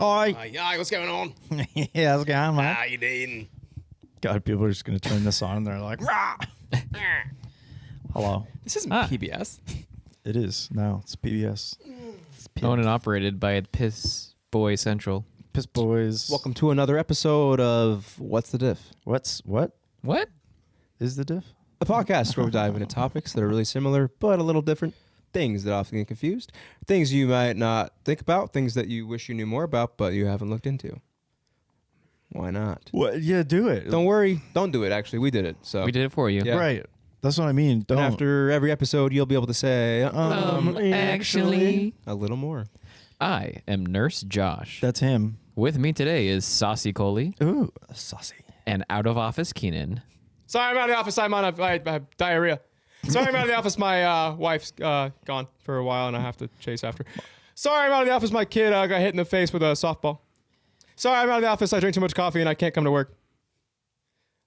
Oi. Yeah, what's going on? Yeah, how's it going, man? How you doing? God, people are just going to turn this on and they're like, rah! Hello. This isn't Ah. PBS. It is. No, it's PBS. It's P- Owned and operated by Piss Boy Central. Piss Boys. Welcome to another episode of What's the Diff? What What? is the diff? A podcast where we dive into topics that are really similar but a little different. Things that often get confused. Things you might not think about. Things that you wish you knew more about but you haven't looked into. Why not? What? Yeah, do it. Don't worry. Don't do it, actually. We did it. So We did it for you. Yeah. Right. That's what I mean. Don't. And after every episode, you'll be able to say, Actually, a little more. I am Nurse Josh. That's him. With me today is Saucy Coley Ooh, saucy. and Out of Office Keenan. Sorry, I'm out of the office. I have diarrhea. Sorry, I'm out of the office. My wife's gone for a while, and I have to chase after. Sorry, I'm out of the office. My kid got hit in the face with a softball. Sorry, I'm out of the office. I drink too much coffee, and I can't come to work.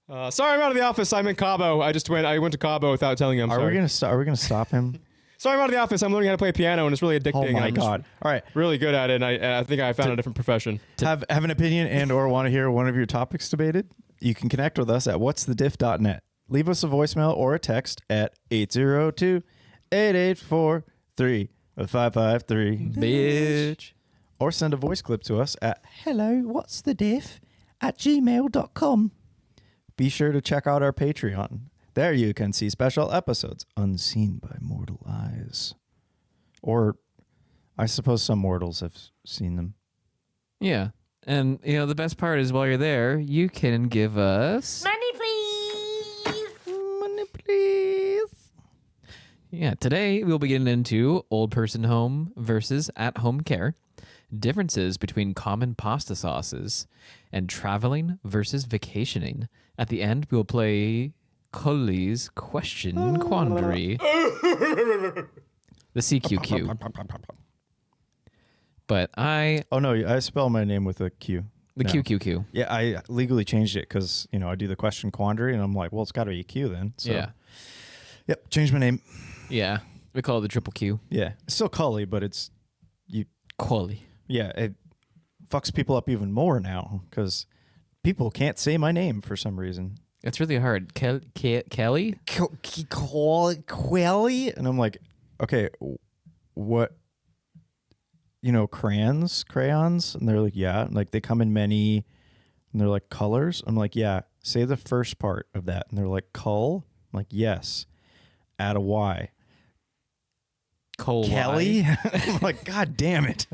Sorry, I'm out of the office. I'm in Cabo. I went to Cabo without telling him. Are we gonna stop? Are we gonna stop him? Sorry, I'm out of the office. I'm learning how to play piano, and it's really addicting. Oh and my I'm just god! All right. really good at it, and I think I found a different profession. Have an opinion and or want to hear one of your topics debated? You can connect with us at what'sthediff.net. Leave us a voicemail or a text at 802-884-3553. Bitch. Or send a voice clip to us at hellowhat'sthediff@gmail.com. Be sure to check out our Patreon. There you can see special episodes unseen by mortal eyes. Or I suppose some mortals have seen them. Yeah. And, the best part is while you're there, you can give us... Money, please. Money, please. Yeah, today we'll be getting into old person home versus at-home care, differences between common pasta sauces, and traveling versus vacationing. At the end, we'll play Coley's Question Quandary. The CQQ. But Oh no, I spell my name with a Q. the now. QQQ. Yeah, I legally changed it because, I do the question quandary and I'm like, well, it's got to be a Q then. So, Yeah. Yep, changed my name. Yeah. We call it the triple Q. Yeah. It's still Cully, but it's, Coley. yeah, it fucks people up even more now because people can't say my name for some reason. It's really hard. Kelly? Quelly? And I'm like, okay, what? Crayons? And they're like, yeah. And like they come in many, and they're like colors. I'm like, yeah, say the first part of that. And they're like, cull? I'm like, yes. Add a Y. Cole Kelly? Y. I'm like, God damn it.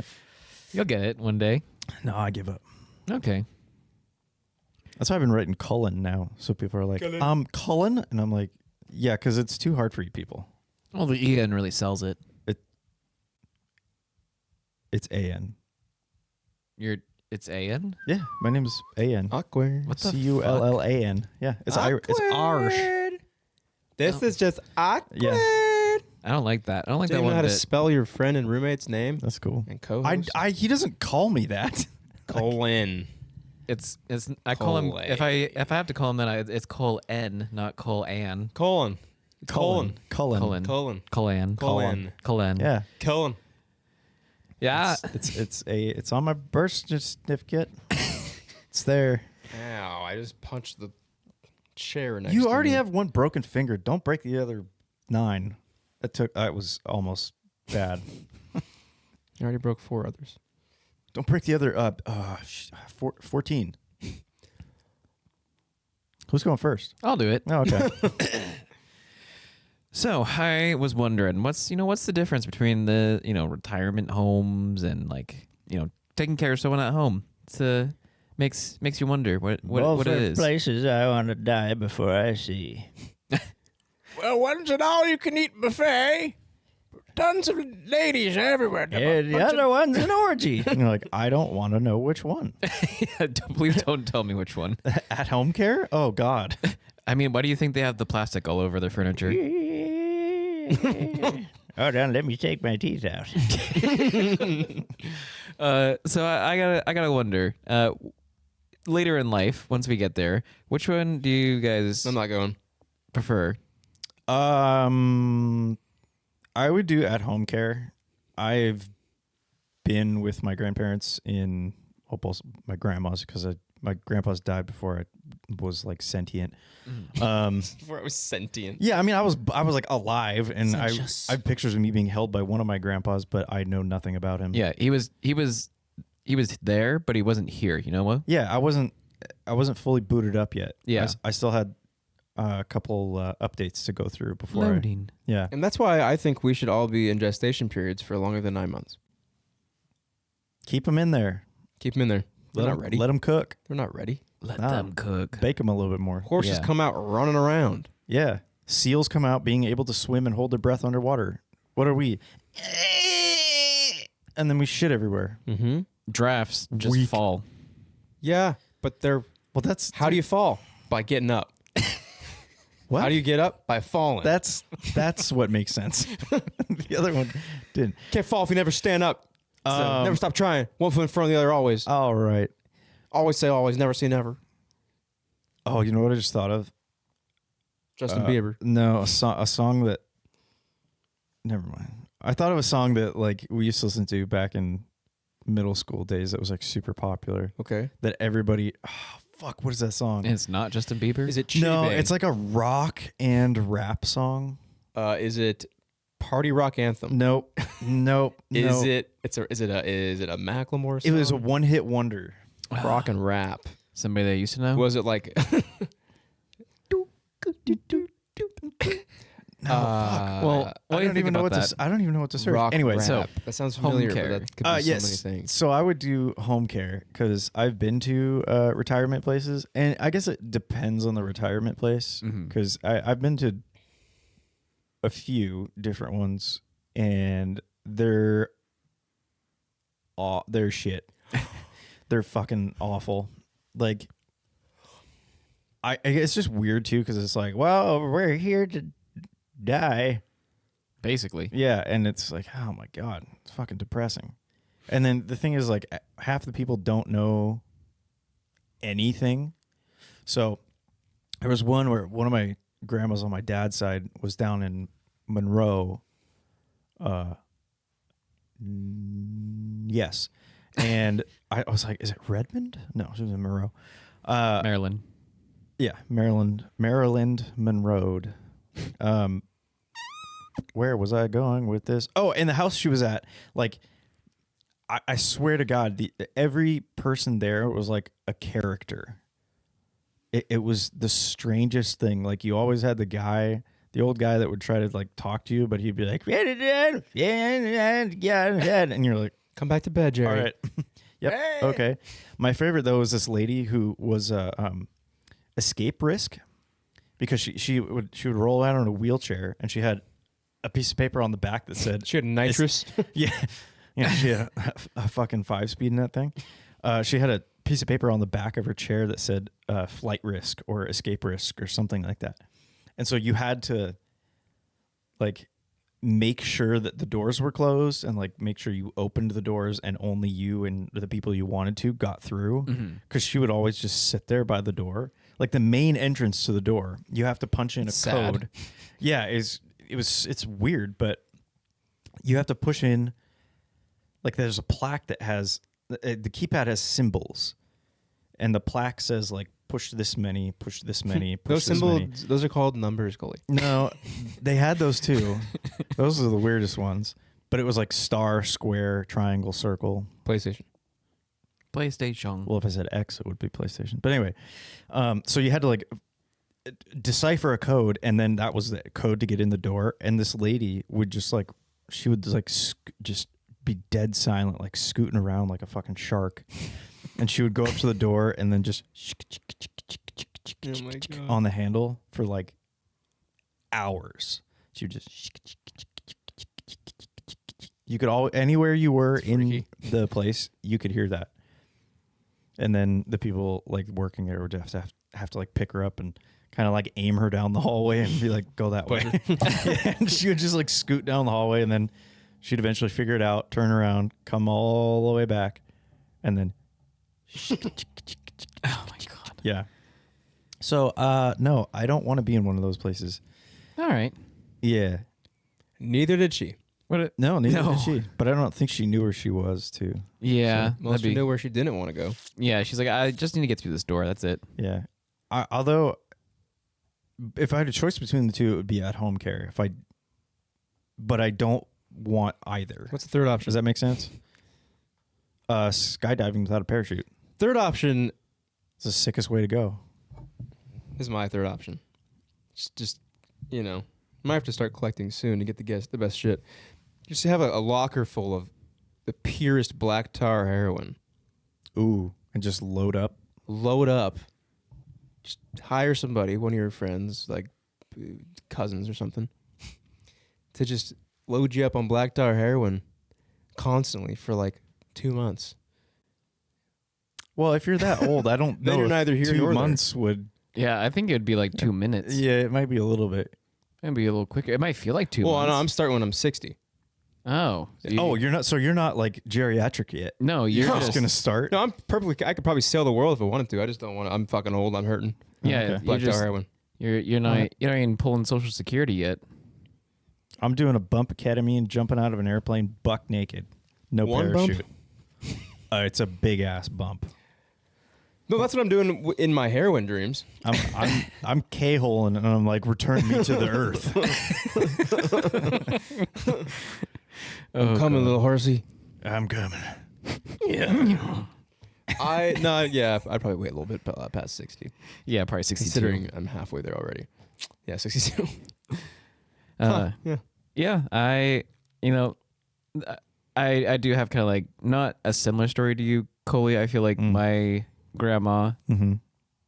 You'll get it one day. No, I give up. Okay. That's why I've been writing Cullen now. So people are like, Cullen? And I'm like, yeah, because it's too hard for you people. Well, the EN really sells it. It's A-N. It's AN? Yeah, my name's A-N. Awkward. What the Cullan. Yeah, it's Irish. It's Irish. This is just awkward. Yeah. I don't like that. I don't like Do you that know one how to bit. spell your friend and roommate's name That's cool. and co-host? He doesn't call me that. Colin. It's I call him Coley. if I have to call him that it's Cole N, not Cole Ann. Colin. Cullen. Cullen. Colin. Colan. Colin. Colan. Yeah. Colin. Yeah. It's on my birth certificate. It's there. Ow, I just punched the chair next You to already me. have one broken finger. Don't break the other 9. That was almost bad. I already broke 4 others. Don't break the other 14. Who's going first? I'll do it. Oh, okay. So I was wondering, what's the difference between the retirement homes and taking care of someone at home? It's makes you wonder what it is. places I want to die before I see. Well, one's an all-you-can-eat buffet. Tons of ladies everywhere. And the other one's an orgy. And you're like, I don't want to know which one. Please don't tell me which one. At home care? Oh, God. I mean, why do you think they have the plastic all over their furniture? Oh, then let me take my teeth out. So I gotta wonder. Later in life, once we get there, which one do you guys I'm not going. prefer? I would do at home care. I've been with my grandparents in both my grandma's because my grandpa's died before I was like sentient. Before I was sentient. Yeah, I mean, I was like alive, and I Sentious. have pictures of me being held by one of my grandpas, but I know nothing about him. Yeah, he was there, but he wasn't here. You know what? Yeah, I wasn't fully booted up yet. Yeah. I still had a couple updates to go through before. Loading. Yeah, And that's why I think we should all be in gestation periods for longer than 9 months. keep them in there. Keep them in there. They're not ready. Let them cook. They're not ready. Let Ah. them cook. Bake them a little bit more. Horses Yeah. come out running around. Yeah, seals come out being able to swim and hold their breath underwater. What are we? And then we shit everywhere. Mm-hmm. Drafts just Weak. fall. Yeah, but they're. Well, that's How do you fall? By getting up. what? How do you get up? By falling. That's what makes sense. The other one didn't. Can't fall if you never stand up. So never stop trying. One foot in front of the other always. All right. Always say always. Never say never. Oh, you know what I just thought of? Justin Bieber. No, a song that. Never mind. I thought of a song that like we used to listen to back in middle school days. That was like super popular. Okay. That everybody. Oh, fuck! What is that song? It's not Justin Bieber. Is it Chitty No, Bang? it's like a rock and rap song. Is it Party Rock Anthem? Nope. Nope. Is no. it a Macklemore It song? was a one-hit wonder. rock and rap. Somebody that I used to know. Was it like well, I don't even know what to. I don't even know what to search. rock Anyway, rap? so, That sounds home familiar, care. but that could be so yes. many things. So I would do home care because I've been to retirement places, and I guess it depends on the retirement place. Because I've been to a few different ones, and they're shit. They're fucking awful. Like, it's just weird too because it's like, well, we're here to die. basically. Yeah, and it's like, oh my god, it's fucking depressing. And then the thing is, like, half the people don't know anything. So there was one where one of my grandmas on my dad's side was down in Monroe. Yes, and I was like, is it Redmond? No, she was in Monroe. Maryland. Yeah, Maryland, Monroe. Where was I going with this? Oh, in the house she was at, like, I swear to God, every person there was like a character. It was the strangest thing. Like, you always had the old guy that would try to like talk to you, but he'd be like, yeah, and you're like, Come back to bed, Jerry. all right. Yep. Okay. My favorite though was this lady who was escape risk because she would roll out in a wheelchair and she had a piece of paper on the back that said She had nitrous. yeah, she had a fucking 5-speed in that thing. She had a piece of paper on the back of her chair that said flight risk or escape risk or something like that. And so you had to like make sure that the doors were closed and like make sure you opened the doors and only you and the people you wanted to got through, because she would always just sit there by the door, like the main entrance to the door. You have to punch in a Sad. code. Yeah, it's weird, but you have to push in, like, there's a plaque that has the keypad has symbols, and the plaque says like push this many, push this many, push Those this many. symbols, those are called numbers, Goalie. No, they had those too. Those are the weirdest ones. But it was like star, square, triangle, circle. PlayStation. PlayStation. Well, if I said X, it would be PlayStation. But anyway, so you had to like decipher a code, and then that was the code to get in the door. And this lady would just like, she would like just be dead silent, like scooting around like a fucking shark. And she would go up to the door and then just Oh my God. on the handle for like hours. She would just. You could anywhere you were in the place, you could hear that. And then the people like working there would have to like pick her up and kind of like aim her down the hallway and be like, go that way. And she would just like scoot down the hallway, and then she'd eventually figure it out, turn around, come all the way back, and then. Oh my god. Yeah. So, no, I don't want to be in one of those places. All right. Yeah. Neither did she. What? No, neither No. did she. But I don't think she knew where she was too. Yeah, Well, that'd she be- knew where she didn't want to go. yeah. She's like, I just need to get through this door. That's it. Yeah. Although, if I had a choice between the two, it would be at home care. But I don't want either. What's the third option? Does that make sense? Skydiving without a parachute. Third option It's the sickest way to go. is my third option. Just you know, might have to start collecting soon to get the best shit. Just have a locker full of the purest black tar heroin. Ooh, and just load up. Load up. Just hire somebody, one of your friends, like cousins or something, to just load you up on black tar heroin constantly for like 2 months. Well, if you're that old, I don't know. Then you're if neither here 2 nor there. months would. Yeah, I think it would be like 2 minutes. Yeah, it might be a little bit. Maybe a little quicker. It might feel like 2 Well, months. no, I'm starting when I'm 60. Oh. Oh, you're not. So you're not like geriatric yet. no, You're you're just gonna start. No, I could probably sail the world if I wanted to. I just don't want to. I'm fucking old. I'm hurting. Yeah, Okay. you're Black tar just heroin. you're not even pulling Social Security yet. I'm doing a bump of ketamine, jumping out of an airplane, buck naked, no One bump? parachute. It's a big ass bump. No, that's what I'm doing in my heroin dreams. I'm K-holing and I'm like, return me to the earth. I'm coming, little horsey. I'm coming. I'd probably wait a little bit past 60. Yeah, probably 62. Considering I'm halfway there already. Yeah, 62. Uh, Yeah. yeah, I do have kind of like not a similar story to you, Coley. I feel like my grandma, Mm-hmm.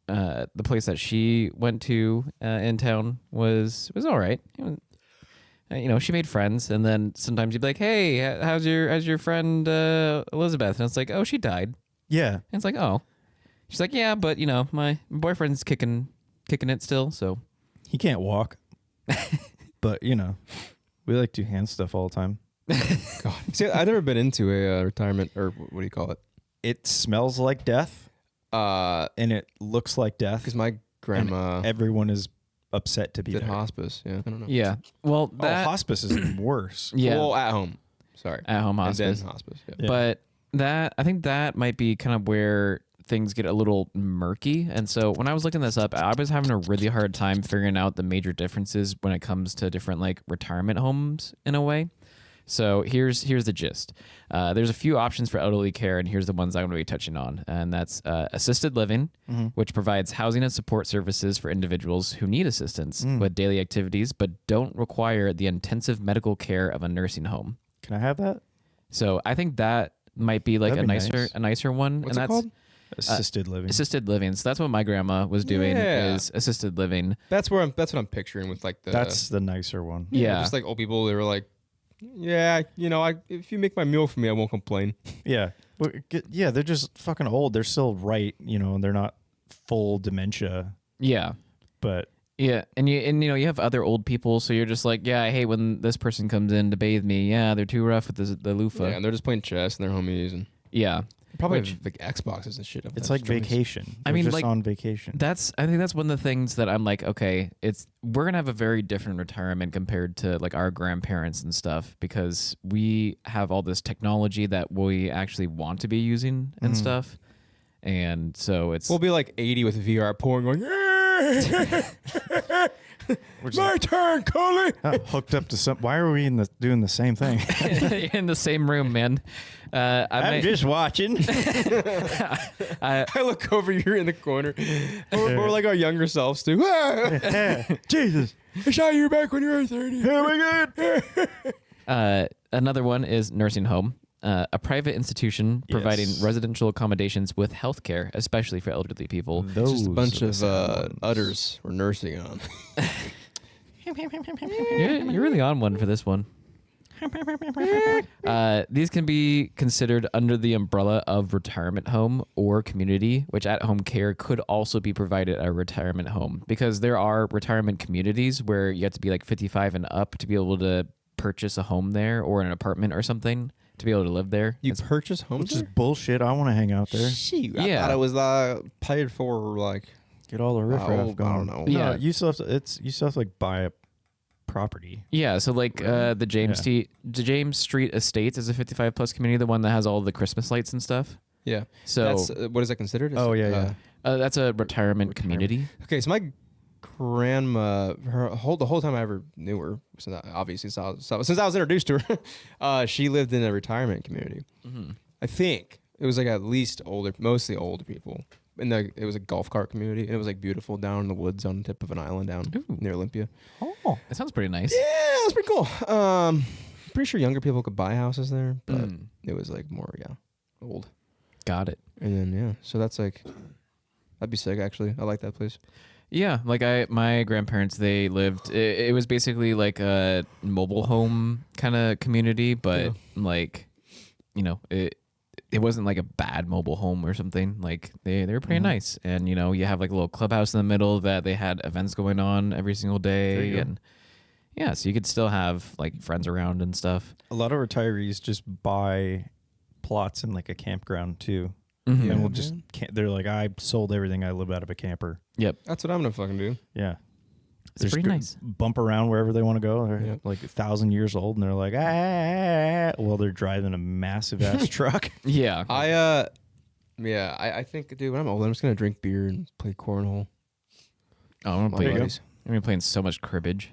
the place that she went to in town was all right. She made friends, and then sometimes you'd be like, "Hey, how's your friend Elizabeth?" And it's like, "Oh, she died." Yeah. And it's like, "Oh," she's like, "Yeah, but my boyfriend's kicking it still." So He can't walk. But, we like to do hand stuff all the time. God. See, I've never been into a retirement, or what do you call it? It smells like death and it looks like death. Because my grandma Everyone is upset to be did there. hospice. Yeah, I don't know. yeah, well, Oh, hospice is worse. yeah, Well, at home. Sorry. at home hospice. And then hospice. Yeah. Yeah. But I think that might be kind of where things get a little murky. And so when I was looking this up, I was having a really hard time figuring out the major differences when it comes to different like retirement homes in a way. So here's the gist. There's a few options for elderly care, and here's the ones I'm going to be touching on. And that's assisted living, which provides housing and support services for individuals who need assistance with daily activities, but don't require the intensive medical care of a nursing home. Can I have that? So I think that might be like That'd be nice. a nicer one. What's and it that's called? Assisted living. assisted living. So that's what my grandma was doing Yeah. is assisted living. That's what I'm picturing with like the. That's the nicer one. Yeah. Just like old people, they were like, yeah, if you make my meal for me, I won't complain. Yeah. Well, yeah, they're just fucking old. They're still right, and they're not full dementia, Yeah. but Yeah. And you have other old people, so you're just like, yeah, I hate when this person comes in to bathe me. Yeah, they're too rough with the loofah. Yeah, and they're just playing chess and they're homies and Yeah. probably Which- have like Xboxes and shit. it's like vacation. I They're mean, just like, on vacation. I think that's one of the things that I'm like, okay, we're gonna have a very different retirement compared to like our grandparents and stuff, because we have all this technology that we actually want to be using and stuff. And so it's We'll be like 80 with VR porn going, my turn, Coley. Hooked up to some. Why are we doing the same thing? in the same room, man. I'm just watching. I look over, you're in the corner. We're like our younger selves too. Jesus. I saw you back when you were 30. Oh my God. Another one is nursing home, a private institution providing Yes. residential accommodations with health care, especially for elderly people. Those Just a bunch are the of sad ones. udders we're nursing on. You're really on one for this one. These can be considered under the umbrella of retirement home or community, which at-home care could also be provided at a retirement home, because there are retirement communities where you have to be like 55 and up to be able to purchase a home there or an apartment or something to be able to live there. You purchase homes Which is bullshit. I want to hang out there. Shoot, Yeah. I thought it was paid for like Get all the riffraff I going. don't know. No, Yeah. you still have to. You still have to like buy a property. Yeah, so like the James Street Estates is a 55 plus community, the one that has all the Christmas lights and stuff. Yeah. So That's, what is that considered? Oh, yeah. that's a retirement community. Okay, so my grandma, the whole time I ever knew her, obviously since I was introduced to her, she lived in a retirement community. Mm-hmm. I think it was like at least mostly older people. It was a golf cart community, and it was like beautiful down in the woods on the tip of an island down near Olympia. Oh, That sounds pretty nice. Yeah, it was pretty cool. Pretty sure younger people could buy houses there, but it was like more old. Got it. And then so that's like that'd be sick actually. I like that place. Yeah, like my grandparents, they lived. It was basically like a mobile home kind of community, but like, it wasn't like a bad mobile home or something. Like they were pretty nice, and you have like a little clubhouse in the middle that they had events going on every single day, and yeah, so you could still have like friends around and stuff. a lot of retirees just buy plots in like a campground too, Mhm. and will just they're like, I sold everything. I live out of a camper. Yep, That's what I'm gonna fucking do. Yeah. it's Just pretty nice. Bump around wherever they want to go. They're Yep. like 1,000 years old, and they're like, well, they're driving a massive ass truck. Yeah, I think, dude, when I'm old, I'm just gonna drink beer and play cornhole. oh, I'm There you go. gonna be playing so much cribbage.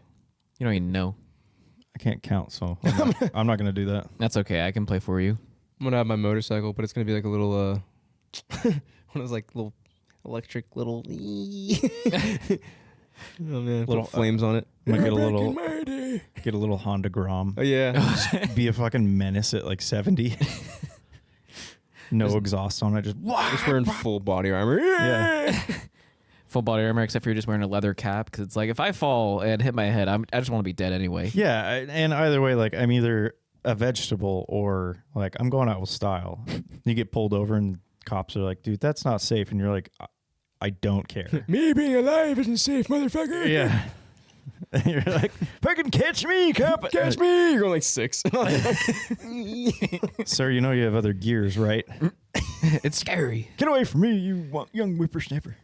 You don't even know. I can't count, so I'm not going to do that. That's okay. I can play for you. I'm gonna have my motorcycle, but it's gonna be like a little one of those like little electric little. Oh man, little flames on it. Might get a little Honda Grom. Oh yeah. Be a fucking menace at like 70. No exhaust on it. Just Just wearing full body armor. yeah. Full body armor, except for you're just wearing a leather cap. Because it's like if I fall and hit my head, I just want to be dead anyway. Yeah, and either way, like I'm either a vegetable or like I'm going out with style. You get pulled over and cops are like, dude, that's not safe, and you're like, I don't care. Me being alive isn't safe, motherfucker. Yeah. And you're like, fucking catch me, cop. Catch me. You're going like 6. Sir, you know you have other gears, right? It's scary. Get away from me, you young whippersnapper.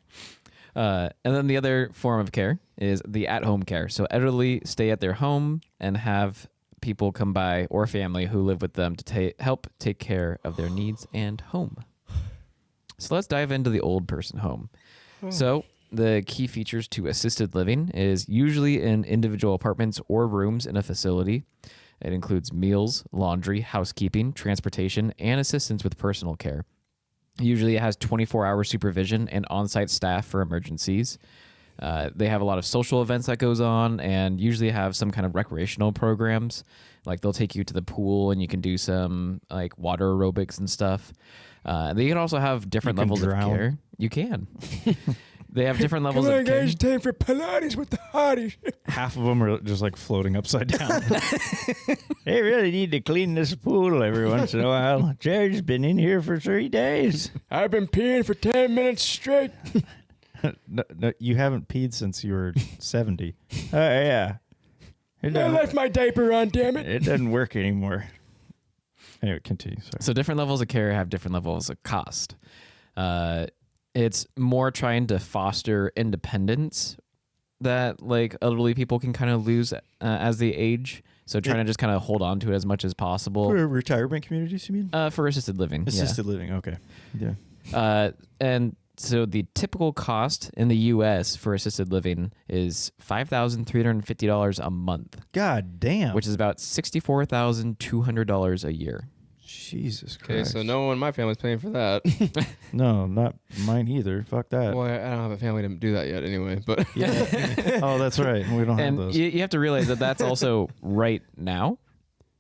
And then the other form of care is the at-home care. So elderly stay at their home and have people come by or family who live with them to help take care of their needs and home. So let's dive into the old person home. So the key features to assisted living is usually in individual apartments or rooms in a facility. It includes meals, laundry, housekeeping, transportation, and assistance with personal care. Usually it has 24-hour supervision and on-site staff for emergencies. They have a lot of social events that goes on and usually have some kind of recreational programs. Like they'll take you to the pool and you can do some like water aerobics and stuff. They can also have different You can levels drown. of care. You can. They have different levels of care. time for Pilates with the hotties. Half of them are just like floating upside down. They really need to clean this pool every once in a while. Jared's been in here for 3 days. I've been peeing for 10 minutes straight. No, you haven't peed since you were 70. Oh, yeah. It doesn't, my diaper on, damn it. it doesn't work anymore. Anyway, continue. Sorry. So different levels of care have different levels of cost. It's more trying to foster independence that like elderly people can kind of lose as they age. So trying to just kind of hold on to it as much as possible. For retirement communities, you mean? For assisted living. Assisted living, okay. Yeah. And so the typical cost in the U.S. for assisted living is $5,350 a month, God damn. which is about $64,200 a year. Jesus Christ. Okay, so no one in my family's paying for that. No, not mine either. Fuck that. Well, I don't have a family to do that yet anyway, but Yeah. Oh, that's right. We don't have And those. you have to realize that that's also right now,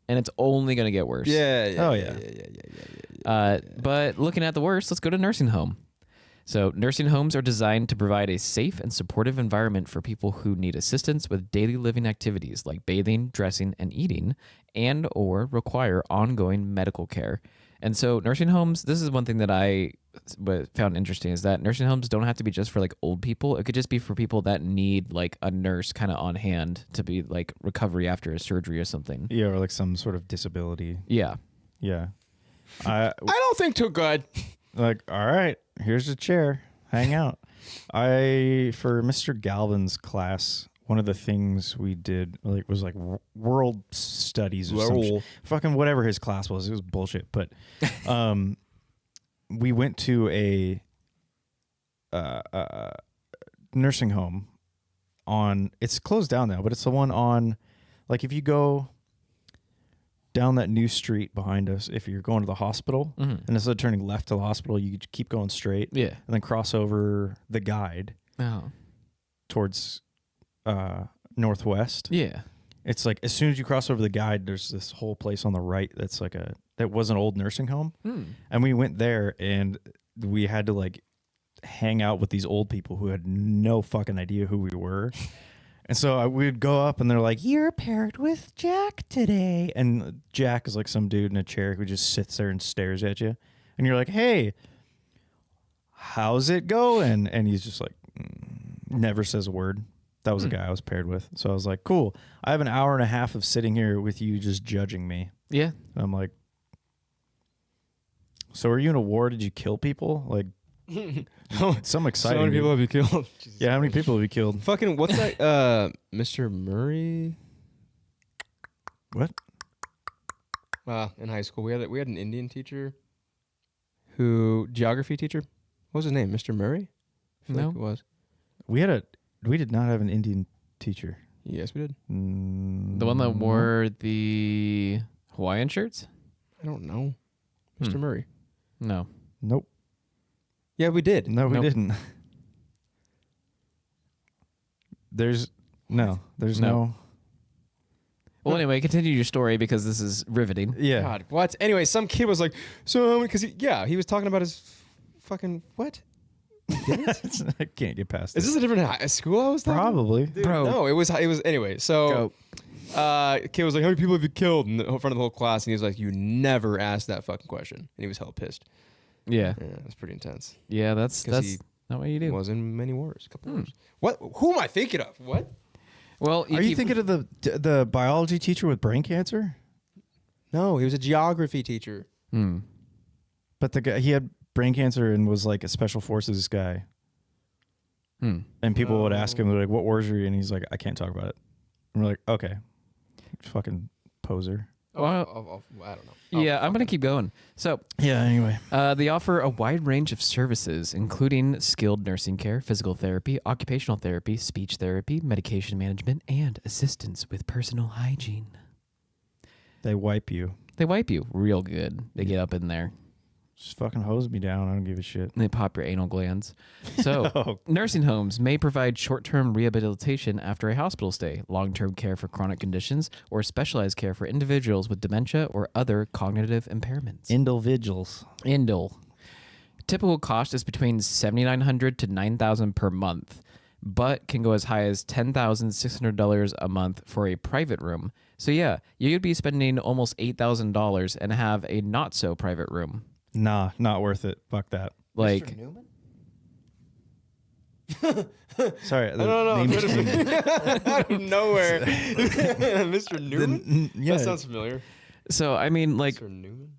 and it's only going to get worse. Oh, yeah. But looking at the worst, let's go to nursing home. So nursing homes are designed to provide a safe and supportive environment for people who need assistance with daily living activities like bathing, dressing, and eating, and or require ongoing medical care. And so nursing homes, this is one thing that I found interesting, is that nursing homes don't have to be just for like old people. It could just be for people that need like a nurse kind of on hand to be like recovery after a surgery or something. Yeah, or like some sort of disability. Yeah. Yeah. I don't think too good. like, all right, here's a chair. Hang out. For Mr. Galvin's class one of the things we did like was like world studies or some World. fucking whatever his class was. It was bullshit. But we went to a nursing home on. It's closed down now, but it's the one on. Like if you go down that new street behind us, if you're going to the hospital, and instead of turning left to the hospital, you keep going straight. Yeah. And then cross over the guide Oh. towards northwest. Yeah. It's like as soon as you cross over the guide, there's this whole place on the right that's like that was an old nursing home. And we went there and we had to like hang out with these old people who had no fucking idea who we were. And so we would go up and they're like, "You're paired with Jack today." And Jack is like some dude in a chair who just sits there and stares at you. And you're like, "Hey, how's it going?" And he's just like, never says a word. That was the guy I was paired with. So I was like, "Cool. I have an hour and a half of sitting here with you just judging me." Yeah. And I'm like, "So are you in a war? Did you kill people?" Like, some exciting. So many people have you killed. Yeah, how many people have you killed? Fucking what's that? Mr. Murray. What? In high school, we had an Indian teacher, geography teacher. What was his name? Mr. Murray. I feel No. like it was. We did not have an Indian teacher. Yes, we did. The one that wore the Hawaiian shirts? I don't know. Mr. Murray. No. Nope. Yeah, we did. No, we Nope. didn't. There's No. no. Well, anyway, continue your story because this is riveting. Yeah. God, what? Anyway, some kid was like, so because he was talking about his fucking what? I can't get past Is this. this a different high school I was talking? Probably. Dude, Bro. No, it was anyway. So, kid was like, "How many people have you killed?" in front of the whole class, and he was like, "You never asked that fucking question," and he was hella pissed. Yeah. Yeah, it was pretty intense. Yeah, that's 'Cause he not what you He do. was in many wars, a couple wars. What? Who am I thinking of? What? Well, Are you thinking of the biology teacher with brain cancer? No, he was a geography teacher. But the guy, he had brain cancer and was like a special forces guy. And people would ask him, they're like, "What wars are you?" And he's like, "I can't talk about it." And we're like, "Okay, fucking poser." Well, I don't know. yeah, I'm going to keep going. So, Yeah. Anyway, they offer a wide range of services, including skilled nursing care, physical therapy, occupational therapy, speech therapy, medication management, and assistance with personal hygiene. they wipe you. They wipe you real good. They get up in there. Just fucking hose me down. I don't give a shit. And they pop your anal glands. So, Oh. nursing homes may provide short-term rehabilitation after a hospital stay, long-term care for chronic conditions, or specialized care for individuals with dementia or other cognitive impairments. Individuals. Indle. Typical cost is between $7,900 to $9,000 per month, but can go as high as $10,600 a month for a private room. So yeah, you'd be spending almost $8,000 and have a not so private room. Nah, not worth it. Fuck that. Like, Newman? Sorry. The No. name just came- Out of nowhere, Mr. Newman. yeah. That sounds familiar. so I mean, like Mr. Newman.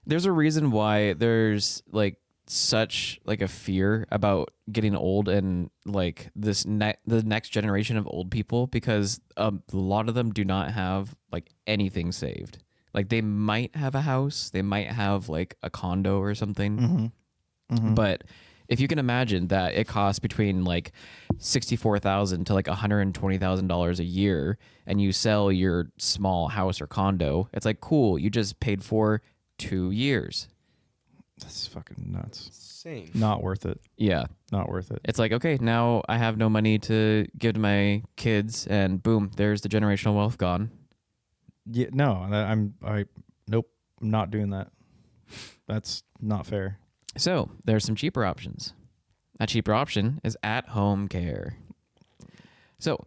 there's a reason why there's like such like a fear about getting old and like the next generation of old people, because a lot of them do not have like anything saved. Like they might have a house, they might have like a condo or something, but if you can imagine that it costs between like $64,000 to like $120,000 a year, and you sell your small house or condo, it's like cool, you just paid for 2 years. That's fucking nuts. Insane. Not worth it. Yeah. Not worth it. It's like, okay, now I have no money to give to my kids, and boom, there's the generational wealth gone. Yeah, no, nope, I'm not doing that. That's not fair. So there's some cheaper options. A cheaper option is at-home care. So,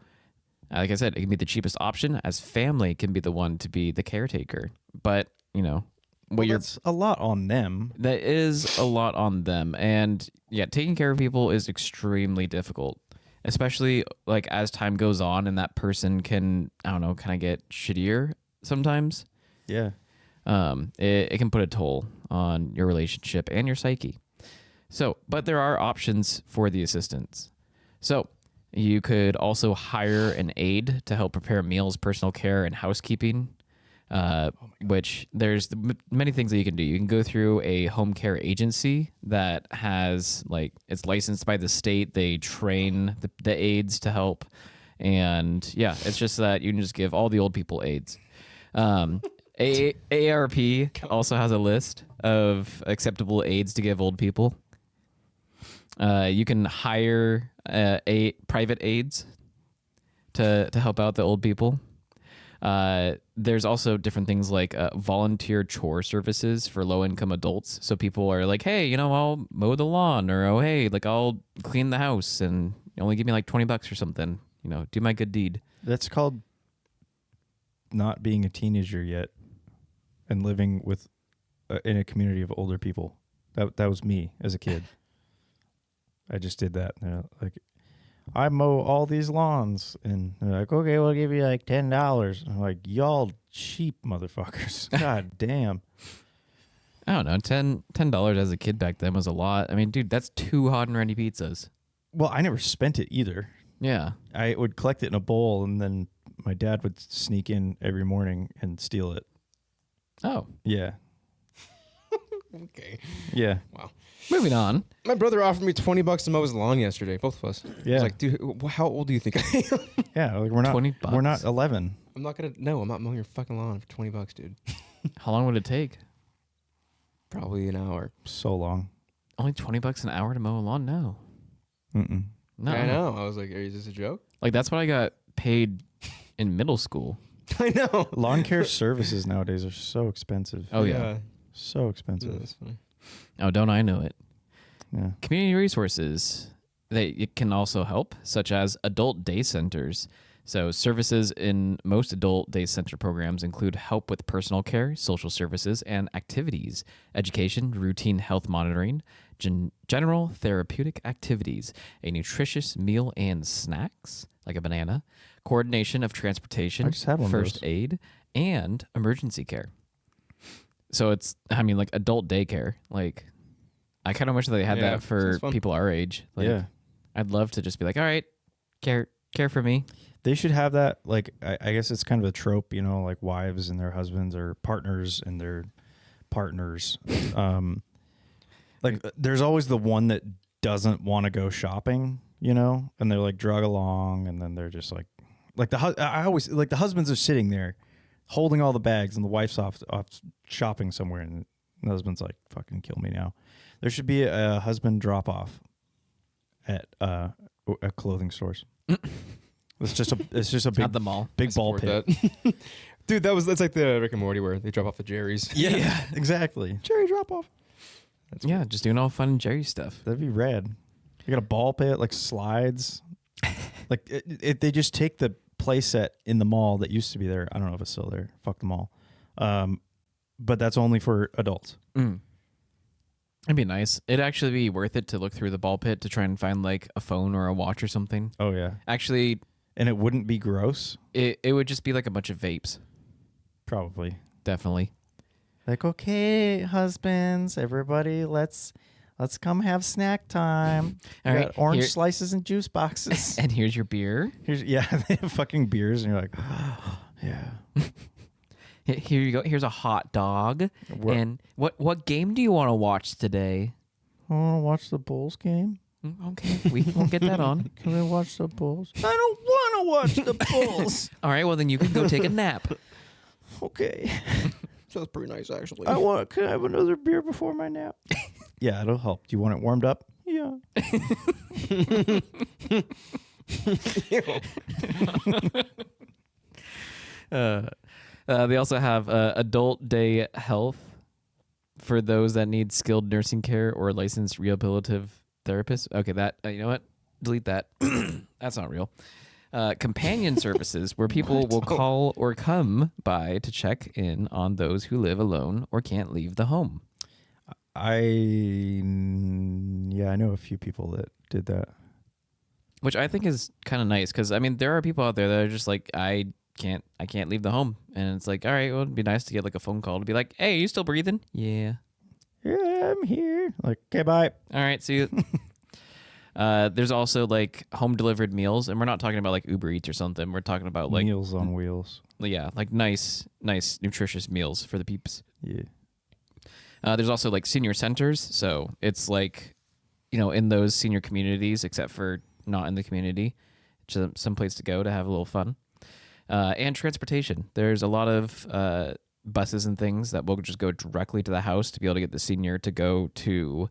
like I said, it can be the cheapest option, as family can be the one to be the caretaker. But, you know, That's a lot on them. that is a lot on them. And yeah, taking care of people is extremely difficult, especially like as time goes on and that person can, I don't know, kind of get shittier sometimes. Yeah. It can put a toll on your relationship and your psyche. So, but there are options for the assistants. So, You could also hire an aide to help prepare meals, personal care, and housekeeping. Which there's many things that you can do. You can go through a home care agency that has like it's licensed by the state. They train the aides to help, and yeah, it's just that you can just give all the old people aides. AARP also has a list of acceptable aids to give old people. You can hire private aides to help out the old people. There's also different things like volunteer chore services for low-income adults. So people are like, hey, I'll mow the lawn, or oh, hey, like I'll clean the house, and only give me like $20 or something. Do my good deed. That's called not being a teenager yet and living with in a community of older people. That was me as a kid. I just did that. Like, I mow all these lawns, and they're like, okay, we'll give you like $10. I'm like, y'all cheap motherfuckers. God damn. I don't know. $10 as a kid back then was a lot. I mean, dude, that's 2 hot and ready pizzas. Well, I never spent it either. Yeah. I would collect it in a bowl, and then my dad would sneak in every morning and steal it. Oh. Yeah. Okay. Yeah. Wow. Moving on. My brother offered me $20 to mow his lawn yesterday. Both of us. Yeah. I was like, dude, how old do you think I am? Yeah, like we're not $20. we're not 11. I'm not mowing your fucking lawn for $20, dude. How long would it take? Probably an hour. So long. Only $20 an hour to mow a lawn? No. Mm-mm. No. I know. I was like, is this a joke? Like, that's what I got paid in middle school. I know. Lawn care services nowadays are so expensive. Oh, yeah. So expensive. That's funny. Oh, don't I know it? Yeah. Community resources that it can also help, such as adult day centers. So services in most adult day center programs include help with personal care, social services, and activities, education, routine health monitoring, general therapeutic activities, a nutritious meal and snacks, like a banana, coordination of transportation, I just had one of first those. aid, and emergency care. So it's, like adult daycare. Like, I kind of wish that they had Yeah, that for sounds fun. people our age. Like, Yeah. I'd love to just be like, all right, care for me. They should have that. Like, I guess it's kind of a trope, like wives and their husbands, or partners and their partners. Like, there's always the one that doesn't want to go shopping, and they're like drug along, and then they're just like I always like the husbands are sitting there holding all the bags, and the wife's off shopping somewhere, and the husband's like, fucking kill me now. There should be a husband drop off at clothing stores. It's just a big At the mall. big ball Support pit. that. Dude, that's like the Rick and Morty where they drop off the Jerry's. Yeah, exactly. Jerry drop off. Yeah, just doing all fun Jerry stuff. That'd be rad. You got a ball pit, like slides. Like they just take the play set in the mall that used to be there. I don't know if it's still there. Fuck the mall. But that's only for adults. It'd be nice. It'd actually be worth it to look through the ball pit to try and find like a phone or a watch or something. Oh yeah. Actually, And it wouldn't be gross. it would just be like a bunch of vapes. Probably. Definitely. Like, okay, husbands, everybody, let's come have snack time. All We right, got orange here- slices and juice boxes. And here's your beer. Yeah, they have fucking beers, and you're like, yeah. Here you go. Here's a hot dog. What- And what game do you want to watch today? I want to watch the Bulls game. Okay, we will get that on. Can we watch the Bulls? I don't want to watch the Bulls. All right, well then you can go take a nap. Okay. Sounds pretty nice, actually. Can I have another beer before my nap? Yeah, it'll help. Do you want it warmed up? Yeah. They also have adult day health for those that need skilled nursing care or licensed rehabilitative therapists. Okay, that you know what? Delete that. That's not real. Companion services where people will call or come by to check in on those who live alone or can't leave the home. I know a few people that did that. Which I think is kind of nice because I mean there are people out there that are just like I can't leave the home, and it's like all right, well it'd be nice to get like a phone call to be like, hey, are you still breathing? Yeah. Yeah, I'm here. Like, okay, bye. All right, see you. There's also like home delivered meals, and we're not talking about like Uber Eats or something. We're talking about like Meals on wheels. like nice, nutritious meals for the peeps. Yeah. There's also like senior centers, so it's like, in those senior communities, except for not in the community, just some place to go to have a little fun. And transportation. There's a lot of buses and things that will just go directly to the house to be able to get the senior to go to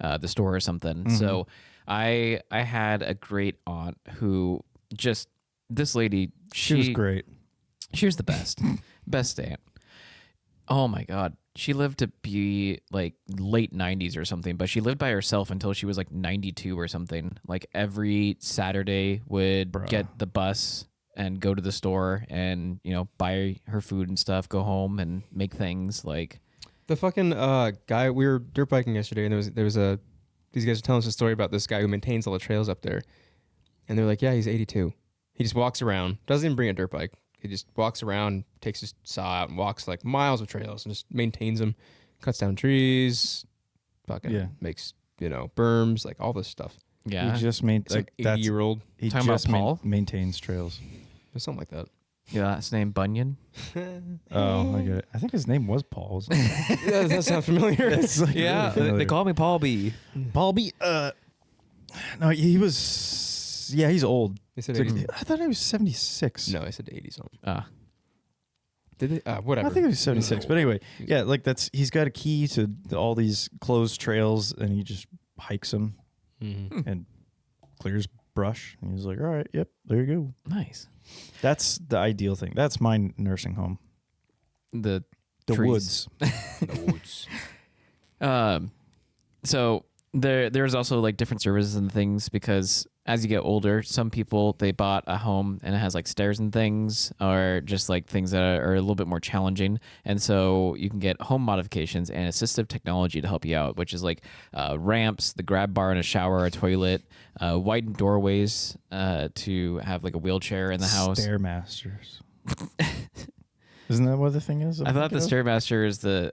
the store or something. Mm-hmm. So I had a great aunt who just, this lady, She was great. she was the best. Best aunt. Oh my God. She lived to be like late 90s or something, but she lived by herself until she was like 92 or something. Like every Saturday would get the bus and go to the store and, buy her food and stuff, go home and make things like. The fucking guy, we were dirt biking yesterday, and these guys were telling us a story about this guy who maintains all the trails up there. And they're like, yeah, he's 82. He just walks around, doesn't even bring a dirt bike. He just walks around, takes his saw out and walks like miles of trails and just maintains them, cuts down trees, fucking makes, berms, like all this stuff. Yeah. He just made Some 80-year-old. He Talking just about Paul? maintains trails. Something like that. Yeah, last name Bunyan. Oh, I get it. I think his name was Paul. wasn't it? Yeah, that sounds familiar. It's like really familiar. call me Paul B. Paul B. No, he was. Yeah, he's old. They said It's like- 80. I thought he was 76. No, I said 80 something. Ah, Did they? Whatever. I think he was 76. But anyway, yeah, like he's got a key to all these closed trails, and he just hikes them Mm-hmm. and clears brush. And he's like, all right, yep, there you go. nice. That's the ideal thing. That's my nursing home. The The trees. woods. The woods. So there's also like different services and things, because as you get older, some people, they bought a home and it has like stairs and things, or just like things that are a little bit more challenging. And so you can get home modifications and assistive technology to help you out, which is like ramps, the grab bar in a shower, a toilet, widened doorways to have like a wheelchair in the house. Stairmasters. Isn't that what the thing is? I thought the Stairmaster is the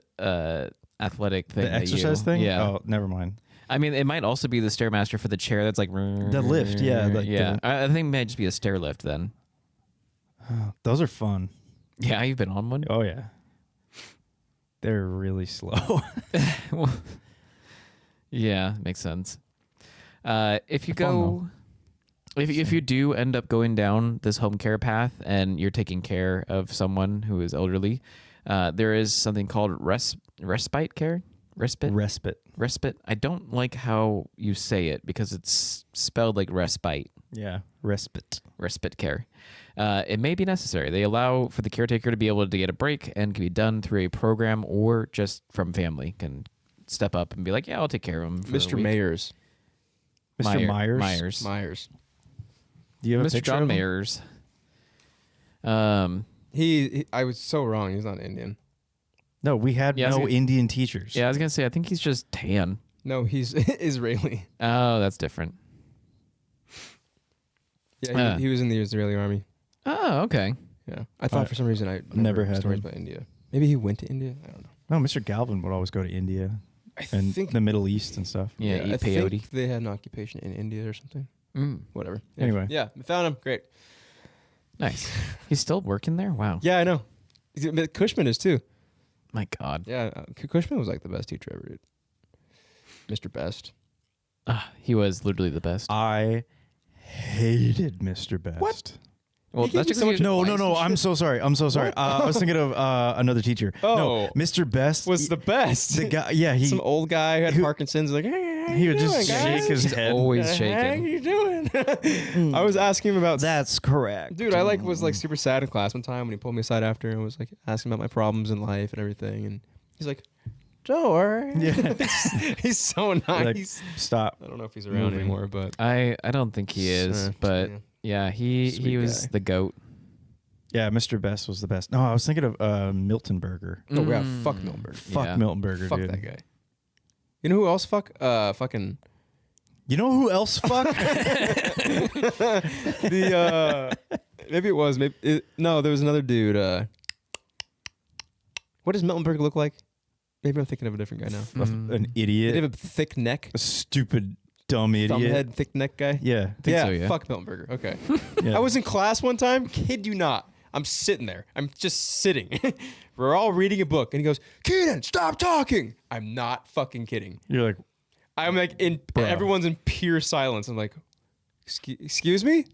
athletic thing. The that exercise you, thing? Yeah. Oh, never mind. I mean, it might also be the Stairmaster for the chair that's like The lift, yeah, like yeah. the- I think it might just be a stair lift then. Those are fun. Yeah, you've been on one. Oh, yeah. They're really slow. Yeah, makes sense. If you Fun, go, if you do end up going down this home care path and you're taking care of someone who is elderly, there is something called respite care. Respite. I don't like how you say it because it's spelled like respite. Yeah, respite. Respite care. It may be necessary. They allow for the caretaker to be able to get a break, and can be done through a program or just from family. Can step up and be like, yeah, I'll take care of him. For a Mr. week. Mayers. Mr. Myers. Myers. Do you have a Mr. picture John of him? Mayers. I was so wrong. He's not Indian. No, we had Yeah, I was no gonna- Indian teachers. Yeah, I was gonna say I think he's just tan. No, he's Israeli. Oh, that's different. Yeah, he was in the Israeli army. Oh, okay. Yeah, I thought for some reason I never heard had stories him. about India. Maybe he went to India. I don't know. No, Mr. Galvin would always go to India and think- the Middle East and stuff. Yeah, I eat peyote. think they had an occupation in India or something. Mm, Whatever. Anyway. yeah, we found him. Great. nice. He's still working there. Wow. Yeah, I know. But Cushman is too. My God. Yeah, Cushman was like the best teacher ever, dude. Mr. Best. He was literally the best. I hated Mr. Best. What? Well, He gave that's you just so much No, advice and I'm shit. so sorry. I'm so sorry. I was thinking of another teacher. Oh. No, Mr. Best Was the best. the guy. Yeah, he Some old guy who had who- Parkinson's. Like, hey, how he you would just doing, shake guys? his He's head. always How shaking. you doing? I was asking him about. That's correct, Dude, I was like super sad in class one time when he pulled me aside after and was like asking about my problems in life and everything, and he's like, "Don't worry." Yeah. He's so nice. Like, stop. I don't know if he's around moving. anymore, but I don't think he is, but yeah, he Sweet was guy. the goat. Yeah, Mr. Best was the best. No, I was thinking of Milton Burger. oh yeah, Mm. fuck Milberg. Fuck Yeah. Milton Burger, Fuck dude. that guy. You know who else? Fucking You know who else? Fuck. maybe it was no. There was another dude. What does Miltenberg look like? Maybe I'm thinking of a different guy now. An Did he idiot. have a thick neck? A stupid dumb idiot. thumbhead, thick neck guy. Yeah. think so, yeah. Fuck Milton Berger. Okay. Yeah. I was in class one time. Kid you not. I'm sitting there. I'm just sitting. We're all reading a book, and he goes, "Keenan, stop talking." I'm not fucking kidding. You're like, I'm like Bro. everyone's in pure silence. I'm like, excuse me? And